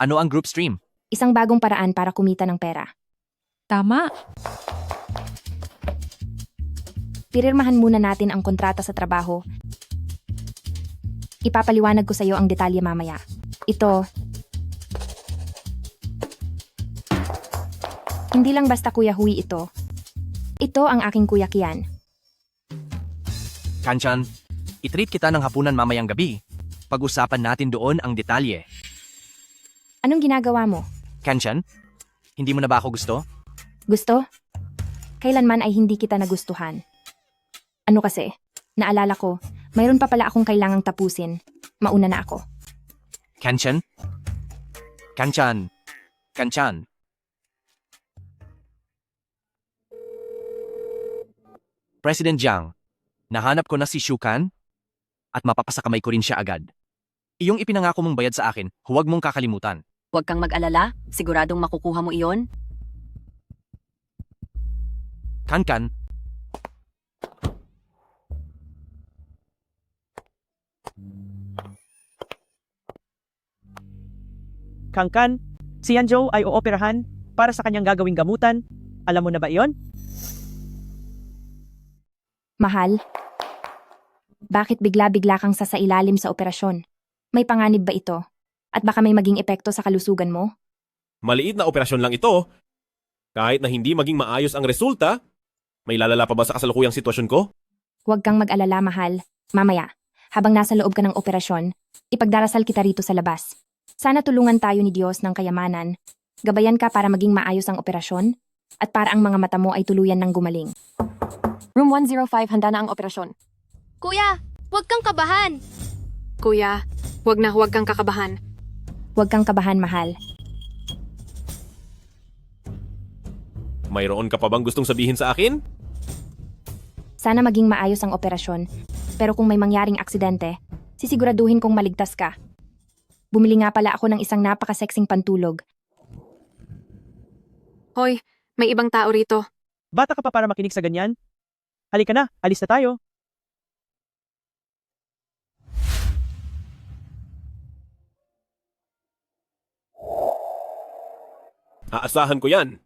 Ano ang group stream? Isang bagong paraan para kumita ng pera. Tama. Pirirmahan muna natin ang kontrata sa trabaho. Ipapaliwanag ko sa iyo ang detalye mamaya. Ito, hindi lang basta Kuya Hui ito. Ito ang aking Kuya Kian. Kanchan, itreat kita ng hapunan mamayang gabi. Pag-usapan natin doon ang detalye. Anong ginagawa mo? Kanchan, hindi mo na ba ako gusto? Gusto? Kailanman ay hindi kita nagustuhan. Ano kasi? Naalala ko, mayroon pa pala akong kailangang tapusin. Mauna na ako. Kanchan? Kanchan. Kanchan. President Jiang, nahanap ko na si Shukan at mapapasakamay ko rin siya agad. Iyong ipinangako mong bayad sa akin, huwag mong kakalimutan. Huwag kang mag-alala, siguradong makukuha mo iyon. Kankan, Kangkan, si Yanjo ay ooperahan para sa kanyang gagawing gamutan. Alam mo na ba iyon? Mahal? Bakit bigla-bigla kang sasailalim sa operasyon? May panganib ba ito? At baka may maging epekto sa kalusugan mo? Maliit na operasyon lang ito. Kahit na hindi maging maayos ang resulta, may lalala pa ba sa kasalukuyang sitwasyon ko? Huwag kang mag-alala, mahal. Mamaya, habang nasa loob ka ng operasyon, ipagdarasal kita rito sa labas. Sana tulungan tayo ni Diyos ng kayamanan. Gabayan ka para maging maayos ang operasyon at para ang mga mata mo ay tuluyan ng gumaling. Room 105, handa na ang operasyon. Kuya, huwag kang kabahan. Kuya, huwag kang kakabahan. Huwag kang kabahan, mahal. Mayroon ka pa bang gustong sabihin sa akin? Sana maging maayos ang operasyon, pero kung may mangyaring aksidente, sisiguraduhin kong maligtas ka. Bumili nga pala ako ng isang napaka-sexing pantulog. Hoy, may ibang tao rito. Bata ka pa para makinig sa ganyan? Halika na, alis na tayo. Aasahan ko yan.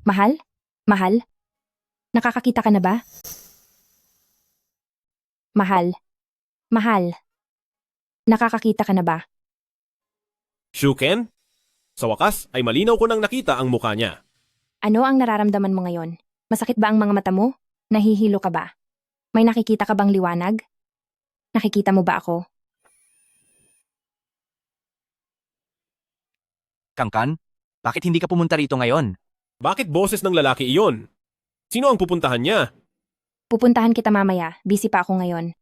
Mahal? Mahal? Nakakakita ka na ba? Mahal? Mahal? Nakakakita ka na ba? Shuken? Sa wakas ay malinaw ko nang nakita ang mukha niya. Ano ang nararamdaman mo ngayon? Masakit ba ang mga mata mo? Nahihilo ka ba? May nakikita ka bang liwanag? Nakikita mo ba ako? Kangkan, bakit hindi ka pumunta rito ngayon? Bakit boses ng lalaki iyon? Sino ang pupuntahan niya? Pupuntahan kita mamaya. Busy pa ako ngayon.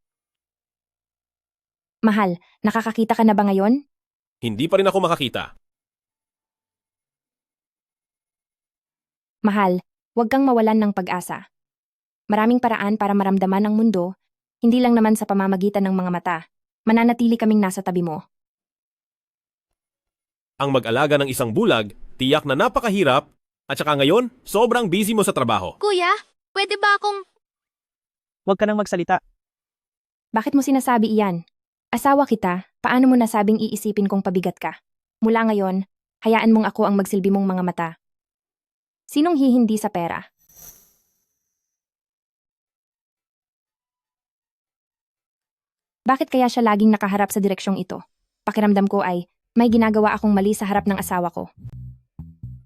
Mahal, nakakakita ka na ba ngayon? Hindi pa rin ako makakita. Mahal, huwag kang mawalan ng pag-asa. Maraming paraan para maramdaman ang mundo, hindi lang naman sa pamamagitan ng mga mata. Mananatili kaming nasa tabi mo. Ang mag-alaga ng isang bulag, tiyak na napakahirap, at saka ngayon, sobrang busy mo sa trabaho. Kuya, pwede ba akong... Huwag ka nang magsalita. Bakit mo sinasabi iyan? Asawa kita, paano mo nasabing iisipin kong pabigat ka? Mula ngayon, hayaan mong ako ang magsilbi mong mga mata. Sinong hihindi sa pera? Bakit kaya siya laging nakaharap sa direksyong ito? Pakiramdam ko ay, may ginagawa akong mali sa harap ng asawa ko.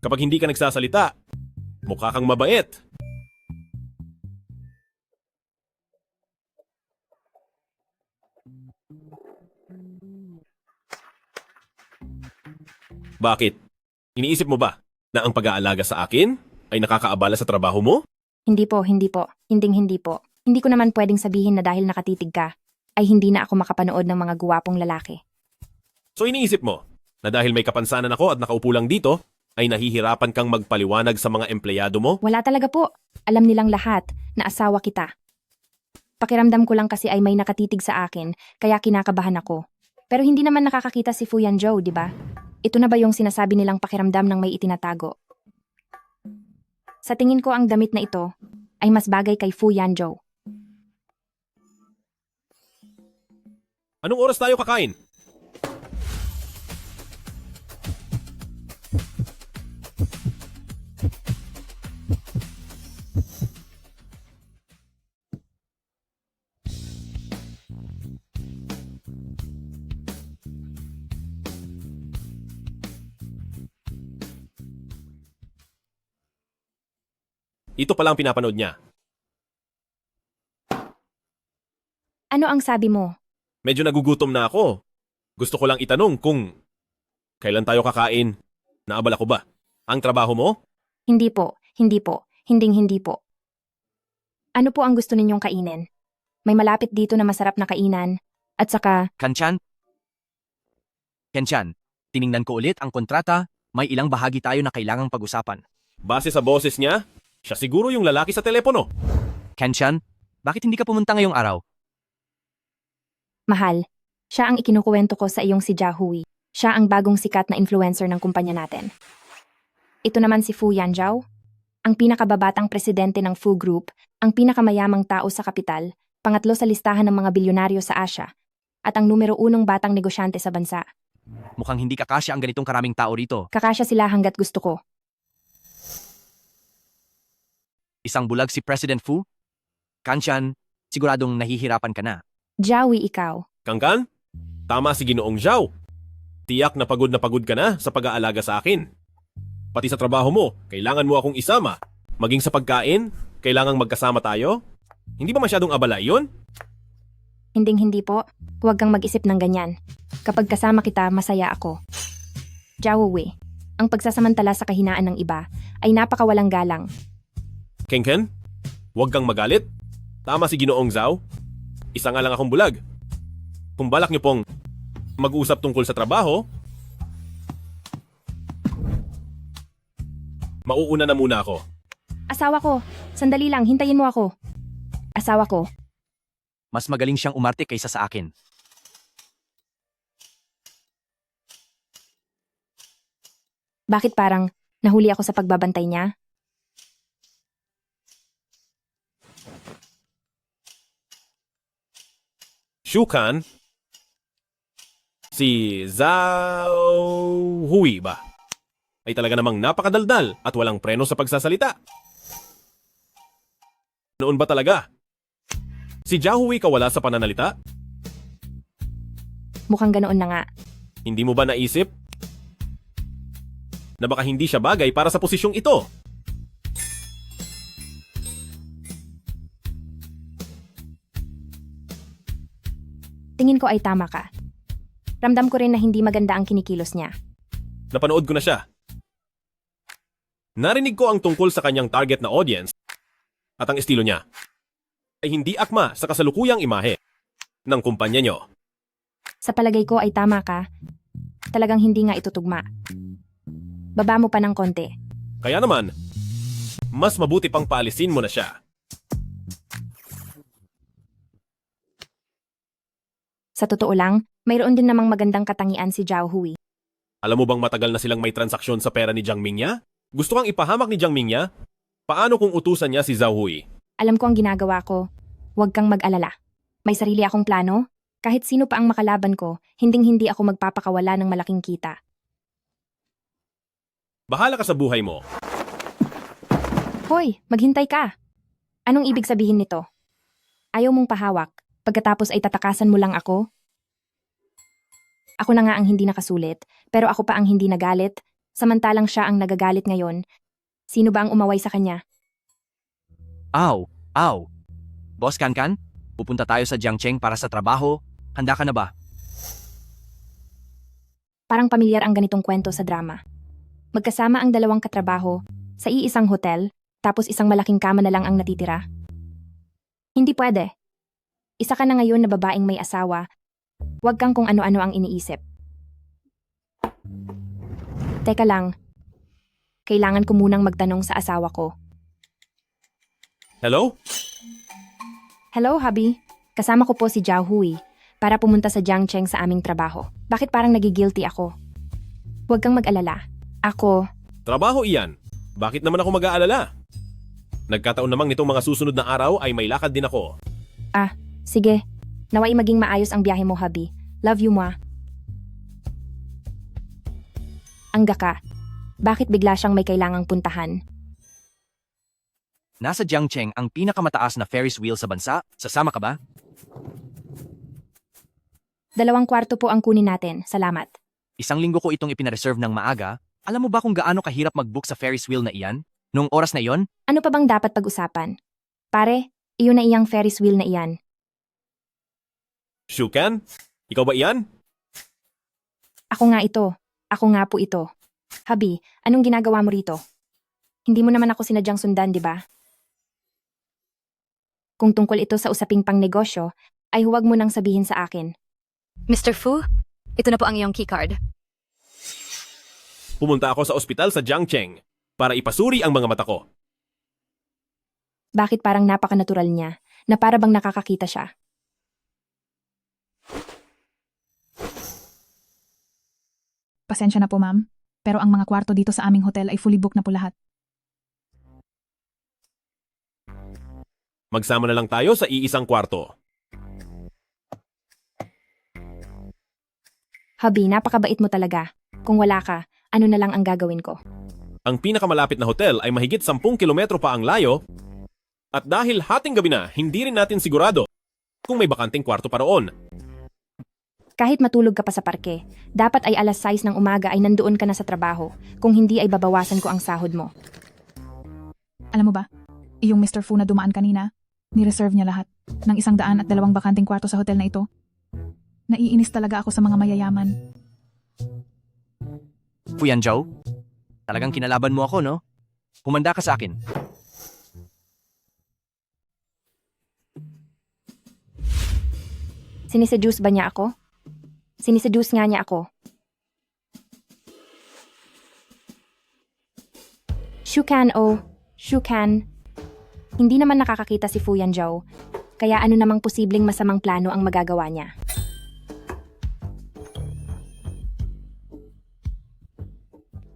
Kapag hindi ka nagsasalita, mukha kang mabait. Bakit? Iniisip mo ba na ang pag-aalaga sa akin ay nakakaabala sa trabaho mo? Hindi po, hindi po. Hinding-hindi po. Hindi ko naman pwedeng sabihin na dahil nakatitig ka, ay hindi na ako makapanood ng mga guwapong lalaki. So iniisip mo na dahil may kapansanan ako at nakaupo lang dito, ay nahihirapan kang magpaliwanag sa mga empleyado mo? Wala talaga po. Alam nilang lahat na asawa kita. Pakiramdam ko lang kasi ay may nakatitig sa akin, kaya kinakabahan ako. Pero hindi naman nakakakita si Fuyan Joe, di ba? Ito na ba yung sinasabi nilang pakiramdam ng may itinatago? Sa tingin ko ang damit na ito ay mas bagay kay Fuyan Joe. Anong oras tayo kakain? Ito pala ang pinapanood niya. Ano ang sabi mo? Medyo nagugutom na ako. Gusto ko lang itanong kung kailan tayo kakain. Naabala ko ba? Ang trabaho mo? Hindi po, hindi po, hinding-hindi po. Ano po ang gusto ninyong kainin? May malapit dito na masarap na kainan. At saka, Kanchan? Kanchan, tiningnan ko ulit ang kontrata, may ilang bahagi tayo na kailangang pag-usapan. Base sa boses niya, siya siguro yung lalaki sa telepono. Kanchan, bakit hindi ka pumunta ngayong araw? mahal, siya ang ikinukuwento ko sa iyong si Jahui. Siya ang bagong sikat na influencer ng kumpanya natin. Ito naman si Fu Yanzhao, ang pinakababatang presidente ng Fu Group, ang pinakamayamang tao sa kapital, pangatlo sa listahan ng mga bilyonaryo sa Asia, at ang numero 1 batang negosyante sa bansa. Mukhang hindi kakasya ang ganitong karaming tao rito. Kakasya sila hanggat gusto ko. Isang bulag si President Fu? Kanchan, siguradong nahihirapan ka na. Jawi ikaw. Kangkan? Tama si Ginoong Zhao. Tiyak na pagod ka na sa pag-aalaga sa akin. Pati sa trabaho mo, kailangan mo akong isama. Maging sa pagkain, kailangang magkasama tayo. Hindi ba masyadong abala iyon? Hinding-hindi po. Huwag kang mag-isip ng ganyan. Kapag kasama kita, masaya ako. Jawi, ang pagsasamantala sa kahinaan ng iba ay napakawalang galang. Kengken, huwag kang magalit. Tama si Ginoong Zhao. Isa nga lang akong bulag. Kung balak niyo pong mag-usap tungkol sa trabaho, mauuna na muna ako. Asawa ko, sandali lang, hintayin mo ako. Asawa ko, Mas magaling siyang umarte kaysa sa akin. Bakit parang nahuli ako sa pagbabantay niya? Shukan? Si Zhao Hui ba? Ay talaga namang napakadaldal at walang preno sa pagsasalita. Noon ba talaga? Si Zhao Hui kawala sa pananalita? Mukhang ganoon na nga. Hindi mo ba naisip na baka hindi siya bagay para sa posisyong ito? Tingin ko ay tama ka. Ramdam ko rin na hindi maganda ang kinikilos niya. Napanood ko na siya. Narinig ko ang tungkol sa kanyang target na audience at ang estilo niya ay hindi akma sa kasalukuyang imahe ng kumpanya nyo. Sa palagay ko ay tama ka. Talagang hindi nga itutugma. Baba mo pa ng konti. Kaya naman, mas mabuti pang paalisin mo na siya. Sa totoo lang, mayroon din namang magandang katangian si Zhao Hui. Alam mo bang matagal na silang may transaksyon sa pera ni Jiang Mingya? Gusto kang ipahamak ni Jiang Mingya? Paano kung utusan niya si Zhao Hui? Alam ko ang ginagawa ko. Huwag kang mag-alala. May sarili akong plano. Kahit sino pa ang makalaban ko, hinding-hindi ako magpapakawala ng malaking kita. Bahala ka sa buhay mo. Hoy, maghintay ka. Anong ibig sabihin nito? Ayaw mong pahawak, pagkatapos ay tatakasan mo lang ako? Ako na nga ang hindi nakasulit, pero ako pa ang hindi nagalit, samantalang siya ang nagagalit ngayon. Sino ba ang umaway sa kanya? Aw! Aw! Boss Kankan, pupunta tayo sa Jiangcheng para sa trabaho. Handa ka na ba? Parang pamilyar ang ganitong kwento sa drama. Magkasama ang dalawang katrabaho sa iisang hotel, tapos isang malaking kama na lang ang natitira. Hindi pwede. Isa ka na ngayon na babaeng may asawa. Huwag kang kung ano-ano ang iniisip. Teka lang. Kailangan ko munang magtanong sa asawa ko. Hello? Hello, hubby. Kasama ko po si Zhao Hui para pumunta sa Jiangcheng sa aming trabaho. Bakit parang nagigilty ako? Huwag kang mag-alala. Ako, Trabaho iyan. Bakit naman ako mag-aalala? Nagkataon namang nitong mga susunod na araw ay may lakad din ako. sige. Naway maging maayos ang biyahe mo, hubby. Love you, ma. Angga ka. Bakit bigla siyang may kailangang puntahan? Nasa Jiangcheng ang pinakamataas na Ferris wheel sa bansa. Sasama ka ba? 2 kwarto po ang kunin natin. Salamat. 1 linggo ko itong ipinareserve ng maaga. Alam mo ba kung gaano kahirap mag-book sa Ferris wheel na iyan? Noong oras na iyon? Ano pa bang dapat pag-usapan? Pare, iyon na iyang Ferris wheel na iyan. Shukan? Ikaw ba iyan? Ako nga ito. Ako nga po ito. Hubby, anong ginagawa mo rito? Hindi mo naman ako sinadyang sundan, di ba? Kung tungkol ito sa usaping pang negosyo, ay huwag mo nang sabihin sa akin. Mr. Fu, ito na po ang iyong keycard. Pumunta ako sa ospital sa Jiangcheng para ipasuri ang mga mata ko. Bakit parang napaka-natural niya, na para bang nakakakita siya? Pasensya na po, ma'am. Pero ang mga kwarto dito sa aming hotel ay fully booked na po lahat. Magsama na lang tayo sa iisang kwarto. Hubby, napakabait mo talaga. Kung wala ka, ano na lang ang gagawin ko? Ang pinakamalapit na hotel ay mahigit 10 kilometro pa ang layo. At dahil hating gabi na, hindi rin natin sigurado kung may bakanting kwarto pa roon. Kahit matulog ka pa sa parke, dapat ay 6:00 ng umaga ay nandoon ka na sa trabaho. Kung hindi ay babawasan ko ang sahod mo. Alam mo ba, iyong Mr. Fu na dumaan kanina, ni-reserve niya lahat ng 102 bakanting kwarto sa hotel na ito. Naiinis talaga ako sa mga mayayaman. Fu Yanzhou, talagang kinalaban mo ako, no? Humanda ka sa akin. Siniseduce ba niya ako? Siniseduce nga niya ako. Shukan, oh. Shukan. Hindi naman nakakakita si Fu Yanzhou, kaya ano namang posibleng masamang plano ang magagawa niya.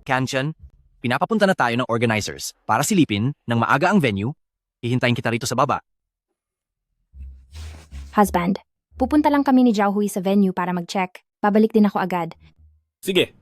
Kanchan, pinapapunta na tayo ng organizers para silipin ng maaga ang venue. Hihintayin kita rito sa baba. Husband, pupunta lang kami ni Xiaohui sa venue para mag-check. Babalik din ako agad. Sige.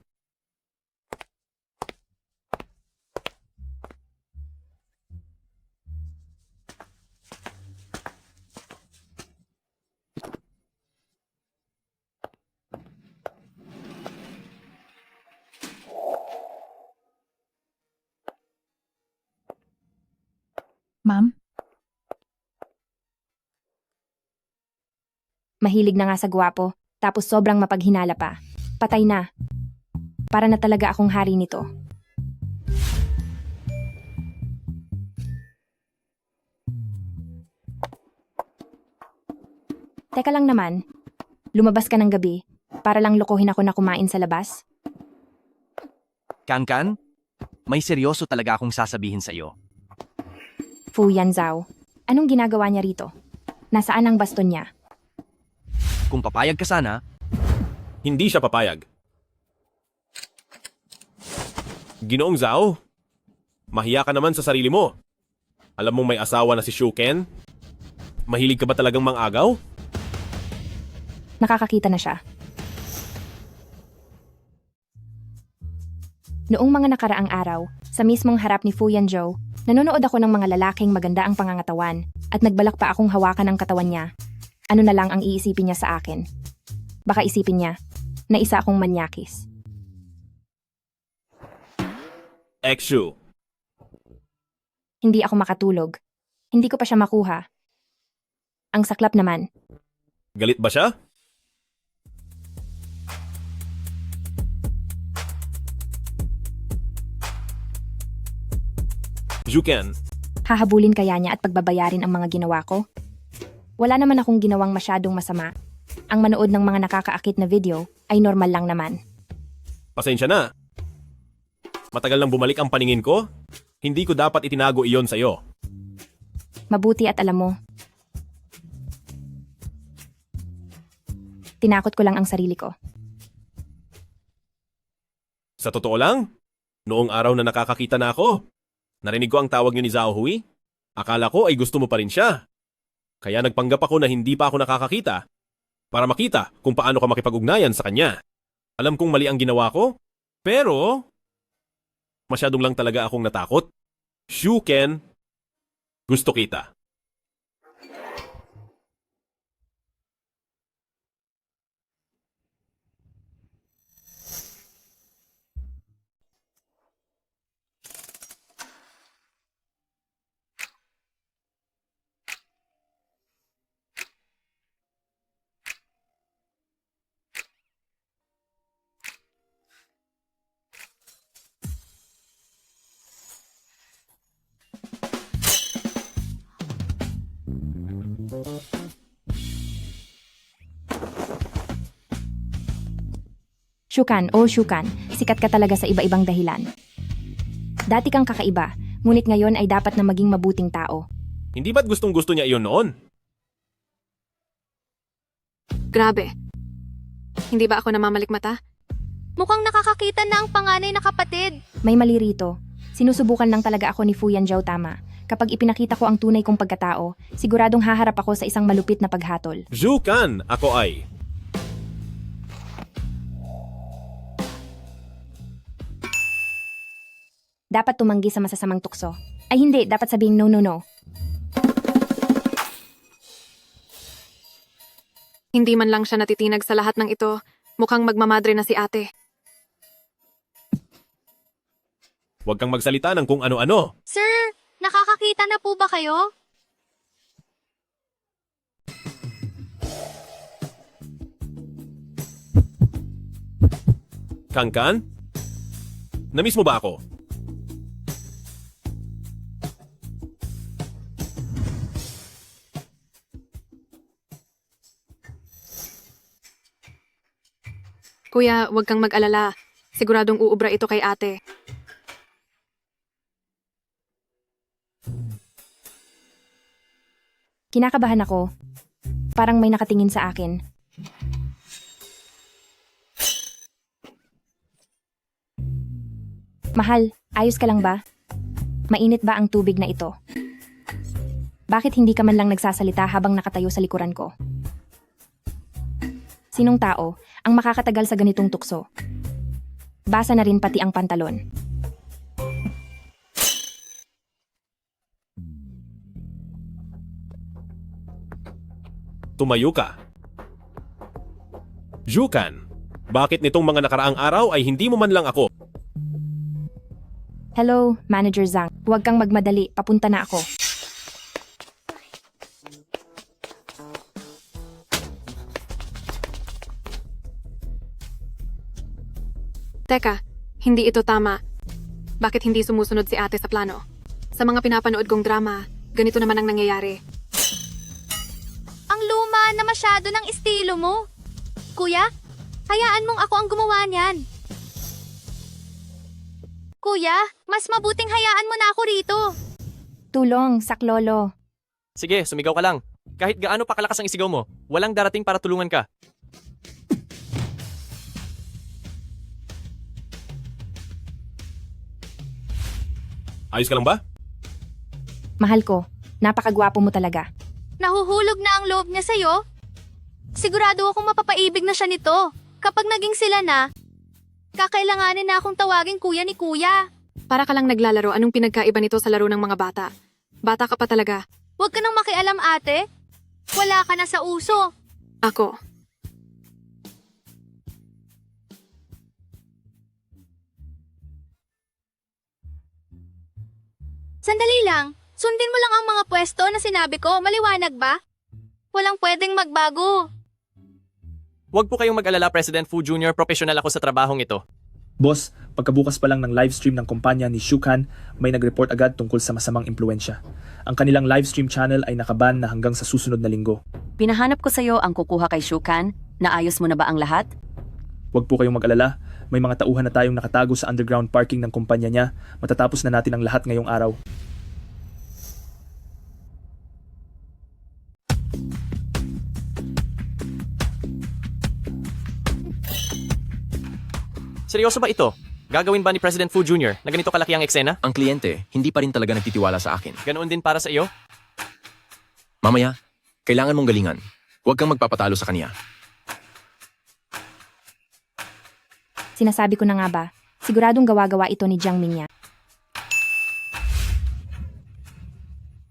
Ma'am, Mahilig na nga sa gwapo, tapos sobrang mapaghinala pa. Patay na. Para na talaga akong hari nito. Teka lang naman, lumabas ka ng gabi para lang lokohin ako na kumain sa labas? Kankan, may seryoso talaga akong sasabihin sa iyo. Fu Yanzhao, anong ginagawa niya rito? Nasaan ang baston niya? Kung papayag ka sana, Hindi siya papayag. Ginoong Zhao, mahiya ka naman sa sarili mo. Alam mong may asawa na si Shuken? Mahilig ka ba talagang mangagaw? Nakakakita na siya. Noong mga nakaraang araw, sa mismong harap ni Fu Yanzhou, nanonood ako ng mga lalaking maganda ang pangangatawan at nagbalak pa akong hawakan ang katawan niya. Ano na lang ang iisipin niya sa akin? Baka isipin niya na isa akong manyakis. Exu. Hindi ako makatulog. Hindi ko pa siya makuha. Ang saklap naman. Galit ba siya? Juken, Hahabulin kaya niya at pagbabayarin ang mga ginawa ko? Wala naman akong ginawang masyadong masama. Ang manood ng mga nakakaakit na video ay normal lang naman. pasensya na. Matagal nang bumalik ang paningin ko. Hindi ko dapat itinago iyon sa'yo. Mabuti at alam mo. Tinakot ko lang ang sarili ko. Sa totoo lang, noong araw na nakakakita na ako, narinig ko ang tawag niyo ni Zhao Hui. Akala ko ay gusto mo pa rin siya. Kaya nagpanggap ako na hindi pa ako nakakakita para makita kung paano ka makipag-ugnayan sa kanya. Alam kong mali ang ginawa ko, pero masyadong lang talaga akong natakot. Shuken, gusto kita. Shukan, oh Shukan, sikat ka talaga sa iba-ibang dahilan. Dati kang kakaiba, ngunit ngayon ay dapat na maging mabuting tao. Hindi ba't gustong-gusto niya iyon noon? Grabe. Hindi ba ako namamalikmata? Mukhang nakakakita na ang panganay na kapatid. May mali rito. Sinusubukan lang talaga ako ni Fu Yanzhou tama. Kapag ipinakita ko ang tunay kong pagkatao, siguradong haharap ako sa isang malupit na paghatol. Jukan, ako ay. Dapat tumanggi sa masasamang tukso. Ay hindi, dapat sabing no. Hindi man lang siya natitinag sa lahat ng ito. Mukhang magmamadre na si ate. Huwag kang magsalita ng kung ano-ano. Sir, nakakakita na po ba kayo? Kankan? Namiss mo ba ako? Kuya, huwag kang mag-alala. Siguradong uubra ito kay ate. Kinakabahan ako. Parang may nakatingin sa akin. Mahal, ayos ka lang ba? Mainit ba ang tubig na ito? Bakit hindi ka man lang nagsasalita habang nakatayo sa likuran ko? Sinong tao ang makakatagal sa ganitong tukso? Basa na rin pati ang pantalon. Tumayo ka. Jukan, bakit nitong mga nakaraang araw ay hindi mo man lang ako? Hello, Manager Zhang. Huwag kang magmadali, papunta na ako. Teka, hindi ito tama. Bakit hindi sumusunod si ate sa plano? Sa mga pinapanood kong drama, ganito naman ang nangyayari. Ang luma na masyado ng estilo mo. Kuya, hayaan mong ako ang gumawa niyan. Kuya, mas mabuting hayaan mo na ako rito. Tulong, saklolo. Sige, sumigaw ka lang. Kahit gaano pa kalakas ang isigaw mo, walang darating para tulungan ka. Ayos ka lang ba? Mahal ko, napakagwapo mo talaga. Nahuhulog na ang loob niya sa'yo? Sigurado akong mapapaibig na siya nito. Kapag naging sila na, kakailanganin na akong tawagin kuya ni kuya. Para ka lang naglalaro, anong pinagkaiba nito sa laro ng mga bata? Bata ka pa talaga. Huwag ka nang makialam ate. Wala ka na sa uso. Ako. Sandali lang. Sundin mo lang ang mga pwesto na sinabi ko. Maliwanag ba? Walang pwedeng magbago. Huwag po kayong mag-alala, President Fu Jr. Profesional ako sa trabahong ito. Boss, pagkabukas pa lang ng livestream ng kumpanya ni Shukan, may nag-report agad tungkol sa masamang impluensya. Ang kanilang livestream channel ay nakaban na hanggang sa susunod na linggo. Pinahanap ko sa'yo ang kukuha kay Shukan. Naayos mo na ba ang lahat? Huwag po kayong mag-alala. May mga tauhan na tayong nakatago sa underground parking ng kumpanya niya. Matatapos na natin ang lahat ngayong araw. Seryoso ba ito? Gagawin ba ni President Fu Jr. na ganito kalaki ang eksena? Ang kliyente, hindi pa rin talaga nagtitiwala sa akin. Ganoon din para sa iyo? Mamaya, kailangan mong galingan. Huwag kang magpapatalo sa kanya. Sinasabi ko na nga ba, siguradong gawa-gawa ito ni Jiang Mingya.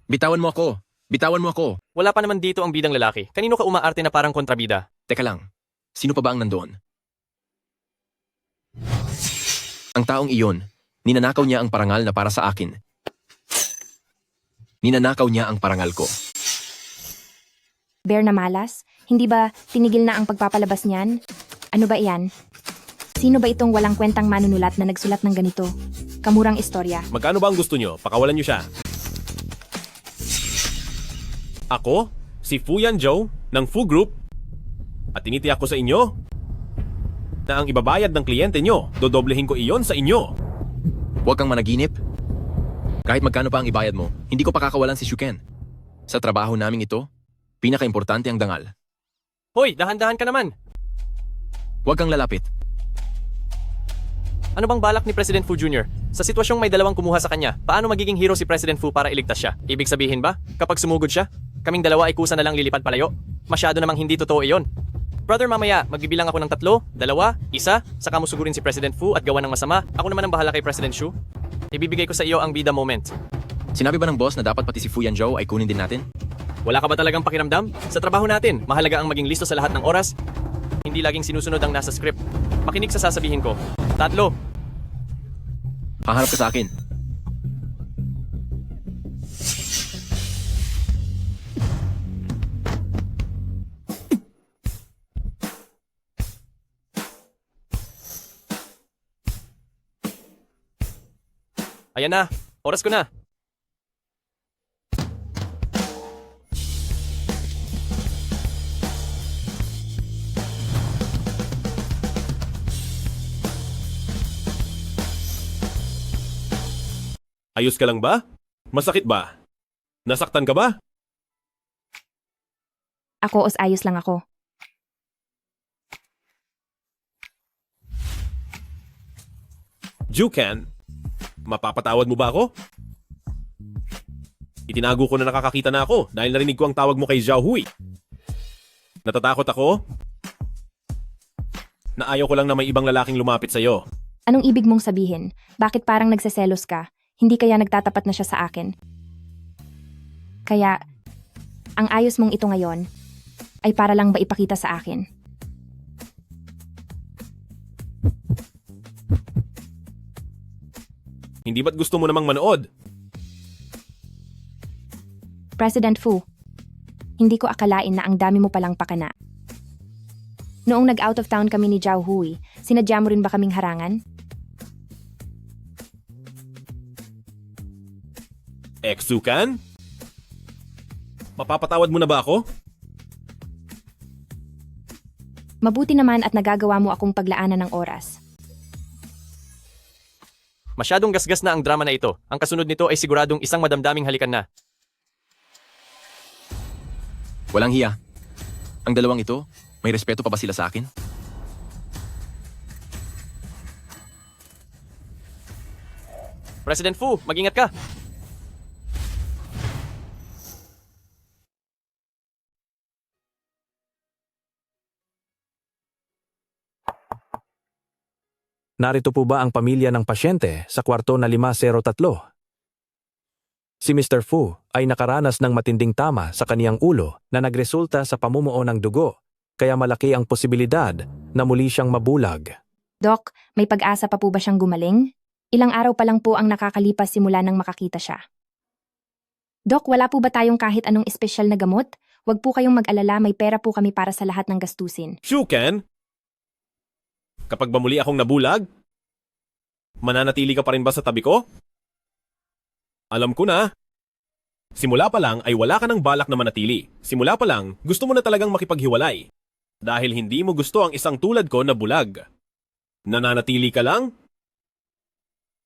Bitawan mo ako! Bitawan mo ako! Wala pa naman dito ang bidang lalaki. Kanino ka umaarte na parang kontrabida? Teka lang, sino pa ba ang nandoon? Ang taong iyon, ninanakaw niya ang parangal na para sa akin. Ninanakaw niya ang parangal ko. Bear na malas? Hindi ba tinigil na ang pagpapalabas niyan? Ano ba iyan? Sino ba itong walang kwentang manunulat na nagsulat ng ganito? Kamurang istorya. Magkano ba ang gusto nyo? Pakawalan nyo siya. Ako, si Fu Yanzhou ng Fu Group, at tinitiyak ko sa inyo na ang ibabayad ng kliyente nyo, dodoblehin ko iyon sa inyo. Huwag kang managinip. Kahit magkano pa ang ibayad mo, hindi ko pakakawalan si Shuken. Sa trabaho naming ito, pinaka-importante ang dangal. Hoy, dahan-dahan ka naman! Huwag kang lalapit. Ano bang balak ni President Fu Jr.? Sa sitwasyong may dalawang kumuha sa kanya, paano magiging hero si President Fu para iligtas siya? Ibig sabihin ba, kapag sumugod siya, kaming dalawa ay kusa na lang lilipad palayo? Masyado namang hindi totoo iyon. Brother, mamaya, magbibilang ako ng 3, 2, 1, saka mo sugurin si President Fu at gawa ng masama. Ako naman ang bahala kay President Shu. Ibibigay ko sa iyo ang bida moment. Sinabi ba ng boss na dapat pati si Fu Yanzhou ay kunin din natin? Wala ka ba talagang pakiramdam? Sa trabaho natin, mahalaga ang maging listo sa lahat ng oras. Hindi laging sinusunod ang nasa script. Makinig sa sasabihin ko. 3. Haharap ka sa akin. Ayan na, oras ko na. Ayos ka lang ba? Masakit ba? Nasaktan ka ba? Ako os ayos lang ako. Jukan, Mapapatawad mo ba ako? Itinago ko na nakakakita na ako dahil narinig ko ang tawag mo kay Zhao Hui. Natatakot ako? Na ayaw ko lang na may ibang lalaking lumapit sa'yo. Anong ibig mong sabihin? Bakit parang nagseselos ka? Hindi kaya nagtatapat na siya sa akin? Kaya, ang ayos mong ito ngayon ay para lang ba ipakita sa akin? Hindi ba't gusto mo namang manood? President Fu, hindi ko akalain na ang dami mo palang pakana. Noong nag-out of town kami ni Zhao Hui, sinadya mo rin ba kaming harangan? Exukan? Mapapatawad mo na ba ako? Mabuti naman at nagagawa mo akong paglaanan ng oras. Masyadong gasgas na ang drama na ito. Ang kasunod nito ay siguradong isang madamdaming halikan na. Walang hiya. Ang dalawang ito, may respeto pa ba sila sa akin? President Fu, mag-ingat ka! Narito po ba ang pamilya ng pasyente sa kwarto na 503? Si Mr. Fu ay nakaranas ng matinding tama sa kaniyang ulo na nagresulta sa pamumuo ng dugo, kaya malaki ang posibilidad na muli siyang mabulag. Doc, may pag-asa pa po ba siyang gumaling? Ilang araw pa lang po ang nakakalipas simula nang makakita siya. Doc, wala po ba tayong kahit anong espesyal na gamot? Huwag po kayong mag-alala, may pera po kami para sa lahat ng gastusin. Shuken? Kapag ba muli akong nabulag? Mananatili ka pa rin ba sa tabi ko? Alam ko na. Simula pa lang ay wala ka ng balak na manatili. Simula pa lang, gusto mo na talagang makipaghiwalay. Dahil hindi mo gusto ang isang tulad ko na bulag. Nananatili ka lang?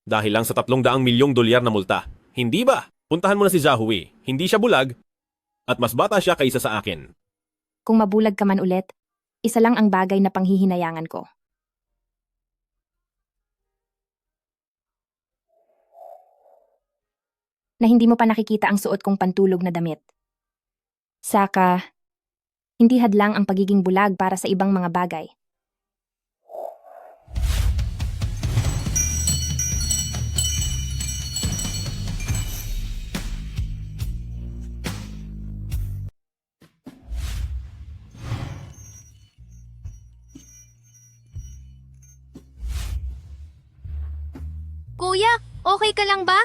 Dahil lang sa 300 milyong dolyar na multa. Hindi ba? Puntahan mo na si Zhao Hui. Hindi siya bulag. At mas bata siya kaysa sa akin. Kung mabulag ka man ulit, isa lang ang bagay na panghihinayangan ko. Na hindi mo pa nakikita ang suot kong pantulog na damit. Saka, hindi hadlang ang pagiging bulag para sa ibang mga bagay. Kuya, okay ka lang ba?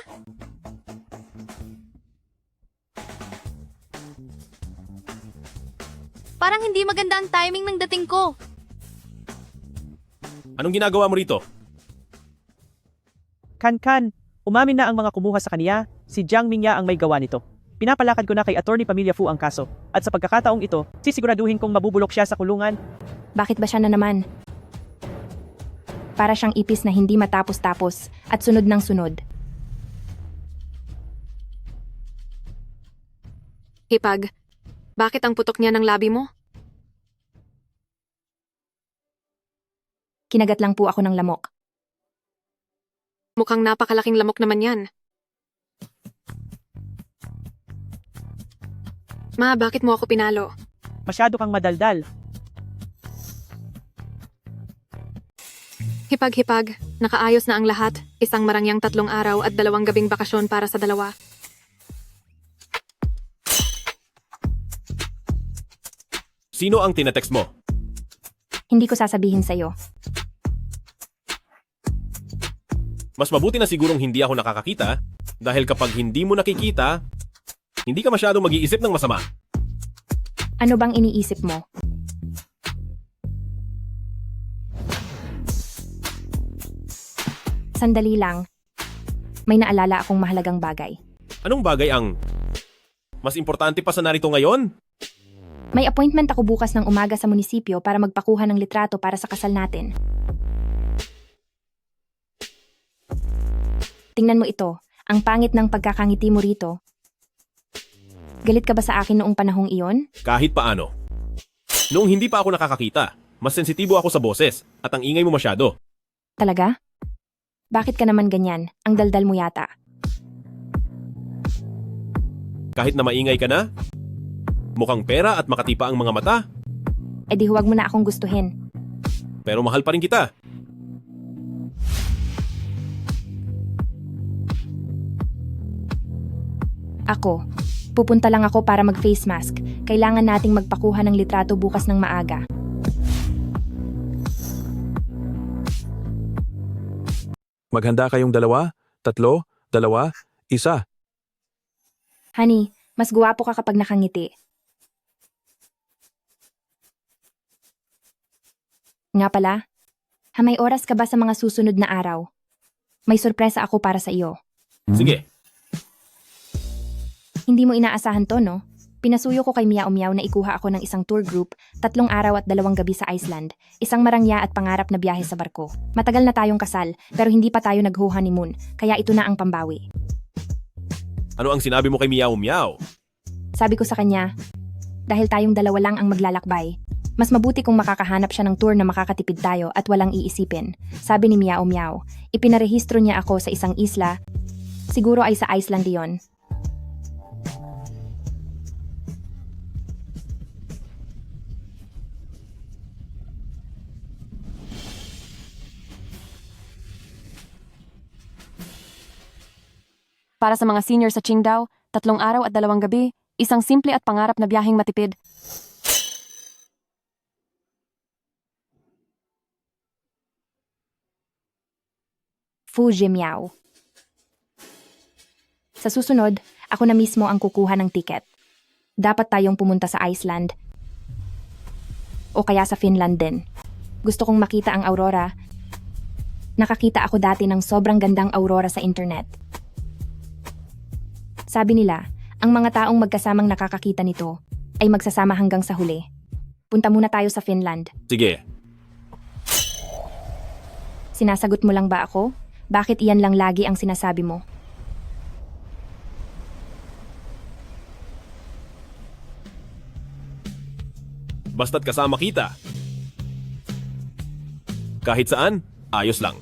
Parang hindi maganda ang timing ng dating ko. Anong ginagawa mo rito? Kan, umamin na ang mga kumuha sa kaniya, si Jiang Mingya ang may gawa nito. Pinapalakad ko na kay Attorney Pamilya Fu ang kaso, at sa pagkakataong ito, sisiguraduhin kong mabubulok siya sa kulungan. Bakit ba siya na naman? Para siyang ipis na hindi matapos-tapos at sunod ng sunod. Hipag, bakit ang putok niya ng labi mo? Kinagat lang po ako ng lamok. Mukhang napakalaking lamok naman yan. Ma, bakit mo ako pinalo? Masyado kang madaldal. Hipag, nakaayos na ang lahat. Isang marangyang 3 araw at 2 gabing bakasyon para sa dalawa. Sino ang tinatext mo? Hindi ko sasabihin sa'yo. Mas mabuti na sigurong hindi ako nakakakita dahil kapag hindi mo nakikita, hindi ka masyadong mag-iisip ng masama. Ano bang iniisip mo? Sandali lang. May naalala akong mahalagang bagay. Anong bagay ang mas importante pa sa narito ngayon? May appointment ako bukas ng umaga sa munisipyo para magpakuha ng litrato para sa kasal natin. Tingnan mo ito, ang pangit ng pagkakangiti mo rito. Galit ka ba sa akin noong panahong iyon? Kahit paano. Noong hindi pa ako nakakakita, mas sensitibo ako sa boses at ang ingay mo masyado. Talaga? Bakit ka naman ganyan? Ang daldal mo yata. Kahit na maingay ka na? Mukhang pera at makatipa ang mga mata, E di huwag mo na akong gustuhin. pero mahal pa rin kita. Ako. Pupunta lang ako para mag-face mask. Kailangan nating magpakuha ng litrato bukas ng maaga. Maghanda kayong 2, 3, 2, 1. Honey, mas guwapo ka kapag nakangiti. Nga pala, may oras ka ba sa mga susunod na araw? May sorpresa ako para sa iyo. Sige, Hindi mo inaasahan to, no? Pinasuyo ko kay Miao Miao na ikuha ako ng isang tour group, 3 araw at 2 gabi sa Iceland, isang marangya at pangarap na biyahe sa barko. Matagal na tayong kasal, pero hindi pa tayo nag-honeymoon, kaya ito na ang pambawi. ano ang sinabi mo kay Miao Miao? Sabi ko sa kanya, dahil tayong dalawa lang ang maglalakbay, mas mabuti kung makakahanap siya ng tour na makakatipid tayo at walang iisipin. Sabi ni Miao Miao, ipinarehistro niya ako sa isang isla, siguro ay sa Iceland iyon. Para sa mga senior sa Qingdao, 3 araw at 2 gabi, isang simple at pangarap na biyaheng matipid. Fu Jimiao. Sa susunod, ako na mismo ang kukuha ng tiket. Dapat tayong pumunta sa Iceland o kaya sa Finland din. Gusto kong makita ang aurora. Nakakita ako dati ng sobrang gandang aurora sa internet. Sabi nila, ang mga taong magkasamang nakakakita nito ay magsasama hanggang sa huli. Punta muna tayo sa Finland. Sige, Sinasagot mo lang ba ako? Bakit iyan lang lagi ang sinasabi mo? basta't kasama kita. Kahit saan, ayos lang.